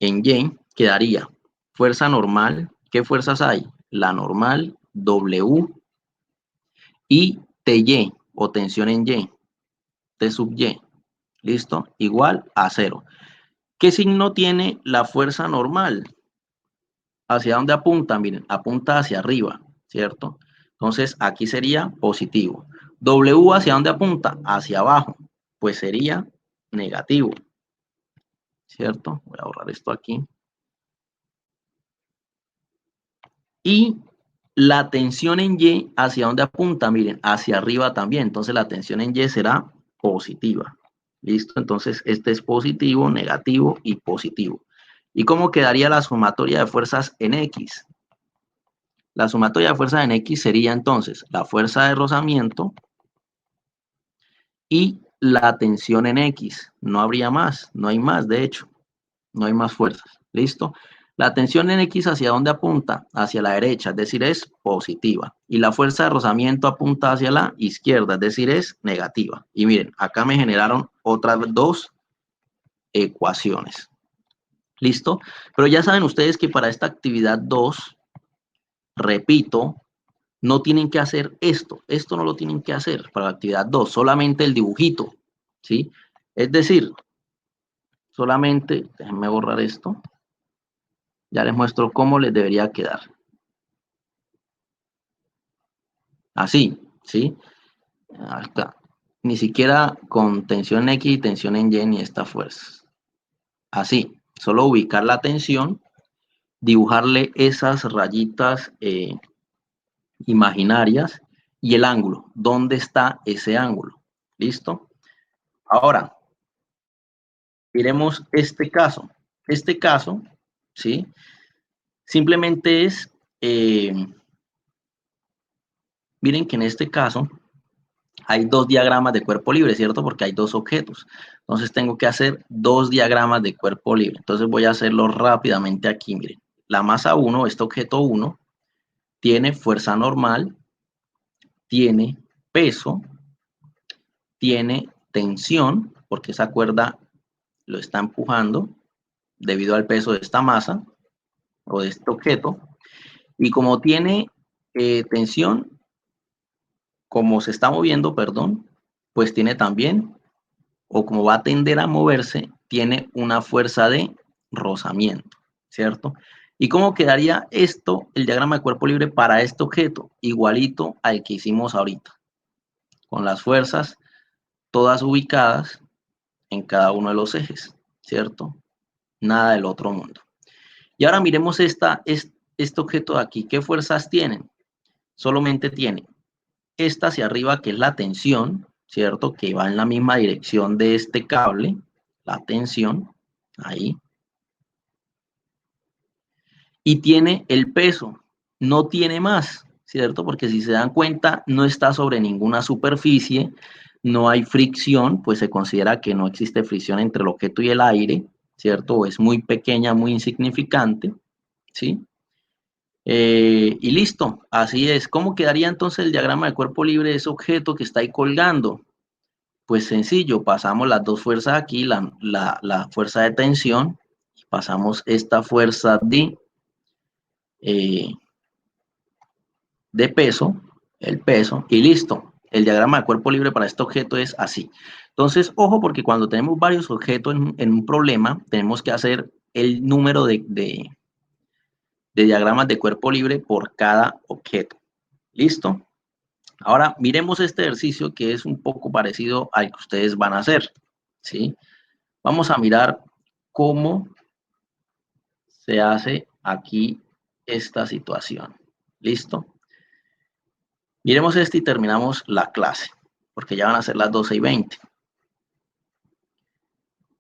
en Y quedaría fuerza normal. ¿Qué fuerzas hay? La normal, W y TY o tensión en Y, T sub Y. ¿Listo? Igual a 0. ¿Qué signo tiene la fuerza normal? ¿Hacia dónde apunta? Miren, apunta hacia arriba, ¿cierto? Entonces aquí sería positivo. W, ¿hacia dónde apunta? Hacia abajo, pues sería negativo, ¿cierto? Voy a borrar esto aquí. Y la tensión en Y, ¿hacia dónde apunta? Miren, hacia arriba también. Entonces la tensión en Y será positiva. ¿Listo? Entonces este es positivo, negativo y positivo. ¿Y cómo quedaría la sumatoria de fuerzas en X? La sumatoria de fuerzas en X sería entonces la fuerza de rozamiento y la tensión en X. No habría más, no hay más, de hecho, no hay más fuerzas. ¿Listo? La tensión en X, ¿hacia dónde apunta? Hacia la derecha, es decir, es positiva. Y la fuerza de rozamiento apunta hacia la izquierda, es decir, es negativa. Y miren, acá me generaron otras dos ecuaciones. ¿Listo? Pero ya saben ustedes que para esta actividad 2, repito, no tienen que hacer esto no lo tienen que hacer para la actividad 2, solamente el dibujito, ¿sí? Es decir, solamente, déjenme borrar esto, ya les muestro cómo les debería quedar. Así, ¿sí? Acá. Ni siquiera con tensión X y tensión en Y ni estas fuerzas. Así, solo ubicar la tensión, dibujarle esas rayitas imaginarias y el ángulo. ¿Dónde está ese ángulo? ¿Listo? Ahora, miremos este caso. Este caso, ¿sí? Simplemente es, miren que en este caso hay dos diagramas de cuerpo libre, ¿cierto? Porque hay dos objetos. Entonces tengo que hacer dos diagramas de cuerpo libre. Entonces voy a hacerlo rápidamente aquí, miren. La masa 1, este objeto 1, tiene fuerza normal, tiene peso, tiene tensión, porque esa cuerda lo está empujando debido al peso de esta masa o de este objeto. Y como tiene tensión, como se está moviendo, perdón, pues tiene también, o como va a tender a moverse, tiene una fuerza de rozamiento, ¿cierto? ¿Y cómo quedaría esto, el diagrama de cuerpo libre para este objeto? Igualito al que hicimos ahorita, con las fuerzas todas ubicadas en cada uno de los ejes, ¿cierto? Nada del otro mundo. Y ahora miremos este objeto de aquí. ¿Qué fuerzas tienen? Solamente tiene esta hacia arriba, que es la tensión, ¿cierto? Que va en la misma dirección de este cable, la tensión, ahí. Y tiene el peso, no tiene más, ¿cierto? Porque si se dan cuenta, no está sobre ninguna superficie, no hay fricción, pues se considera que no existe fricción entre el objeto y el aire, ¿cierto? O es muy pequeña, muy insignificante, ¿sí? Y listo, así es. ¿Cómo quedaría entonces el diagrama de cuerpo libre de ese objeto que está ahí colgando? Pues sencillo, pasamos las dos fuerzas aquí, la fuerza de tensión, y pasamos esta fuerza eh, de peso, el peso, y listo. El diagrama de cuerpo libre para este objeto es así. Entonces, ojo, porque cuando tenemos varios objetos en un problema, tenemos que hacer el número de diagramas de cuerpo libre por cada objeto. ¿Listo? Ahora, miremos este ejercicio que es un poco parecido al que ustedes van a hacer, ¿sí? Vamos a mirar cómo se hace aquí esta situación. ¿Listo? Miremos este y terminamos la clase, porque ya van a ser las 12:20.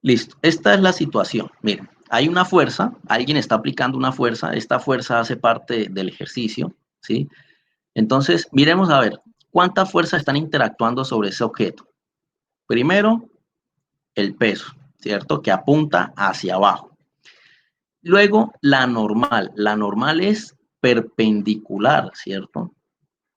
Listo, esta es la situación. Miren, hay una fuerza, alguien está aplicando una fuerza, esta fuerza hace parte del ejercicio, ¿sí? Entonces, miremos a ver, ¿cuántas fuerzas están interactuando sobre ese objeto? Primero, el peso, ¿cierto? Que apunta hacia abajo. Luego, la normal es perpendicular, ¿cierto?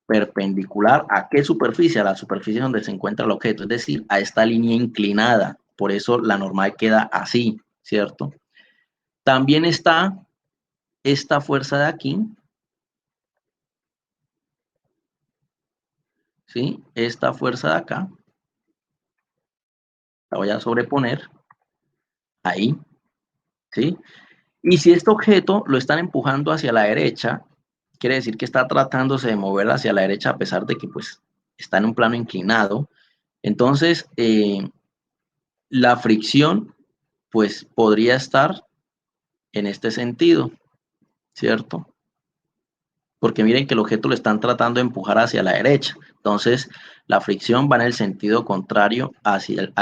Perpendicular ¿a qué superficie? A la superficie donde se encuentra el objeto, es decir, a esta línea inclinada. Por eso la normal queda así, ¿cierto? También está esta fuerza de aquí, ¿sí? Esta fuerza de acá, la voy a sobreponer, ahí, ¿sí? Y si este objeto lo están empujando hacia la derecha, quiere decir que está tratándose de mover hacia la derecha a pesar de que pues está en un plano inclinado. Entonces, la fricción pues podría estar en este sentido, ¿cierto? Porque miren que el objeto lo están tratando de empujar hacia la derecha. Entonces, la fricción va en el sentido contrario hacia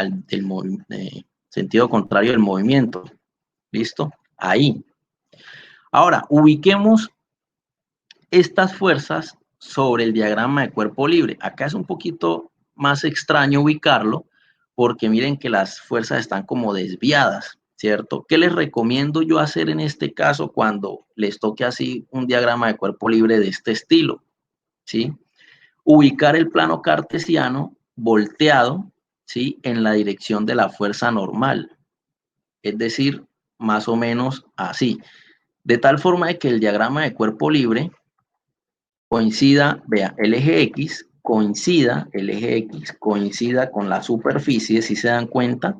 sentido contrario del movimiento. ¿Listo? Ahí. Ahora, ubiquemos estas fuerzas sobre el diagrama de cuerpo libre. Acá es un poquito más extraño ubicarlo porque miren que las fuerzas están como desviadas, ¿cierto? ¿Qué les recomiendo yo hacer en este caso cuando les toque así un diagrama de cuerpo libre de este estilo? ¿Sí? Ubicar el plano cartesiano volteado, ¿sí? En la dirección de la fuerza normal, es decir, más o menos así. De tal forma de que el diagrama de cuerpo libre coincida, vea, el eje X coincida con la superficie, si se dan cuenta,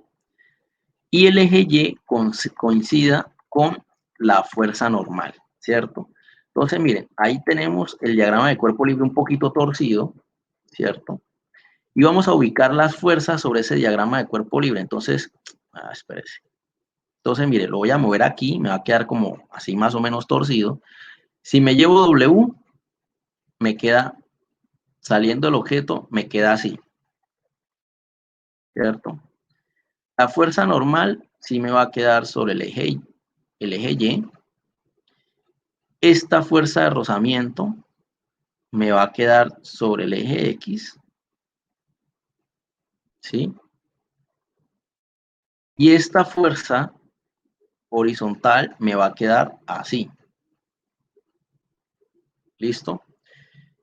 y el eje Y coincida con la fuerza normal, ¿cierto? Entonces, miren, ahí tenemos el diagrama de cuerpo libre un poquito torcido, ¿cierto? Y vamos a ubicar las fuerzas sobre ese diagrama de cuerpo libre. Entonces, espérese. Entonces, mire, lo voy a mover aquí, me va a quedar como así más o menos torcido. Si me llevo W, me queda saliendo el objeto, me queda así, ¿cierto? La fuerza normal sí me va a quedar sobre el eje Y. Esta fuerza de rozamiento me va a quedar sobre el eje X, ¿sí? Y esta fuerza horizontal me va a quedar así. ¿Listo?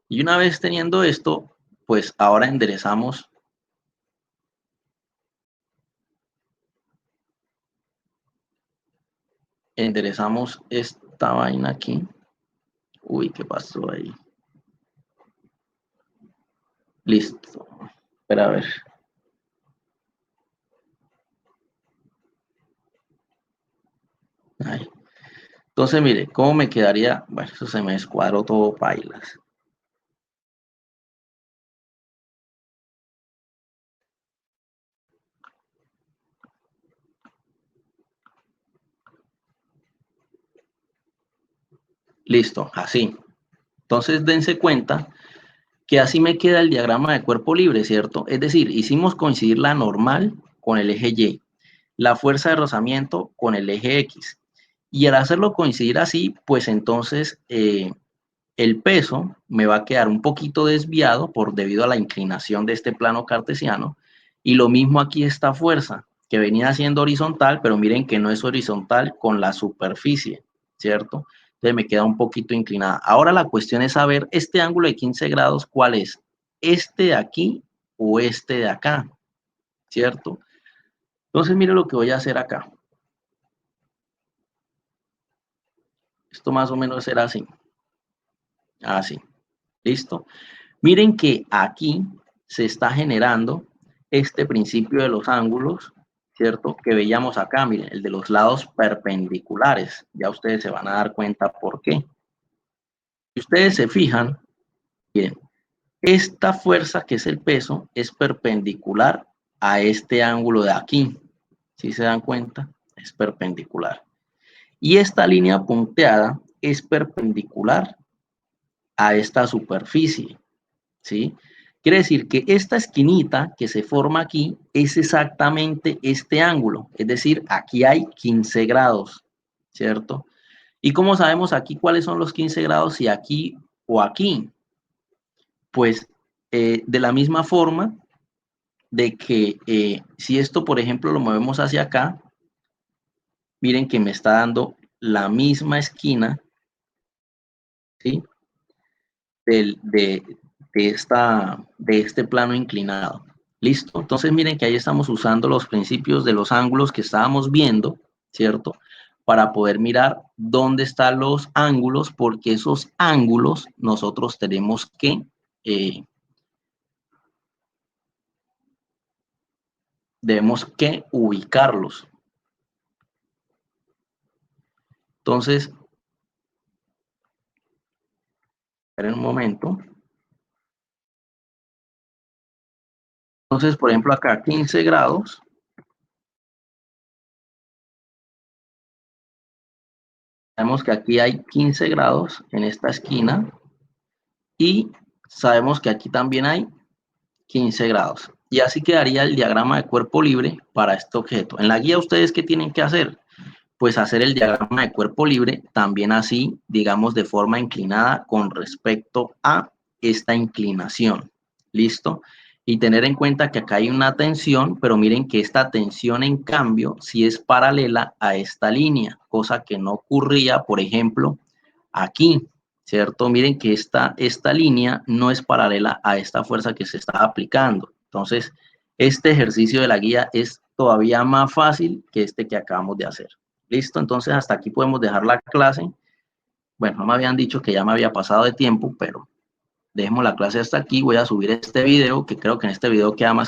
Y una vez teniendo esto, pues ahora enderezamos esta vaina aquí. Uy, ¿qué pasó ahí? Listo. Espera a ver. Ahí. Entonces, mire, ¿cómo me quedaría? Bueno, eso se me descuadró todo pailas. Listo, así. Entonces, dense cuenta que así me queda el diagrama de cuerpo libre, ¿cierto? Es decir, hicimos coincidir la normal con el eje Y, la fuerza de rozamiento con el eje X. Y al hacerlo coincidir así, pues entonces el peso me va a quedar un poquito desviado debido a la inclinación de este plano cartesiano. Y lo mismo aquí esta fuerza, que venía siendo horizontal, pero miren que no es horizontal con la superficie, ¿cierto? Entonces me queda un poquito inclinada. Ahora la cuestión es saber este ángulo de 15 grados, ¿cuál es? ¿Este de aquí o este de acá? ¿Cierto? Entonces mire lo que voy a hacer acá. Esto más o menos será así. Así. ¿Listo? Miren que aquí se está generando este principio de los ángulos, ¿cierto? Que veíamos acá, miren, el de los lados perpendiculares. Ya ustedes se van a dar cuenta por qué. Si ustedes se fijan, miren, esta fuerza que es el peso es perpendicular a este ángulo de aquí. ¿Sí se dan cuenta? Es perpendicular. Y esta línea punteada es perpendicular a esta superficie, ¿sí? Quiere decir que esta esquinita que se forma aquí es exactamente este ángulo, es decir, aquí hay 15 grados, ¿cierto? ¿Y cómo sabemos aquí cuáles son los 15 grados, si aquí o aquí? Pues de la misma forma de que si esto, por ejemplo, lo movemos hacia acá, miren que me está dando la misma esquina, ¿sí? de este plano inclinado. ¿Listo? Entonces miren que ahí estamos usando los principios de los ángulos que estábamos viendo, ¿cierto? Para poder mirar dónde están los ángulos, porque esos ángulos nosotros eh, debemos que ubicarlos. Entonces, esperen un momento. Entonces, por ejemplo, acá 15 grados. Sabemos que aquí hay 15 grados en esta esquina y sabemos que aquí también hay 15 grados. Y así quedaría el diagrama de cuerpo libre para este objeto. En la guía, ¿ustedes qué tienen que hacer? Pues hacer el diagrama de cuerpo libre también así, digamos, de forma inclinada con respecto a esta inclinación. ¿Listo? Y tener en cuenta que acá hay una tensión, pero miren que esta tensión, en cambio, sí es paralela a esta línea, cosa que no ocurría, por ejemplo, aquí, ¿cierto? Miren que esta línea no es paralela a esta fuerza que se está aplicando. Entonces, este ejercicio de la guía es todavía más fácil que este que acabamos de hacer. ¿Listo? Entonces, hasta aquí podemos dejar la clase. Bueno, no me habían dicho que ya me había pasado de tiempo, pero dejemos la clase hasta aquí. Voy a subir este video, que creo que en este video queda más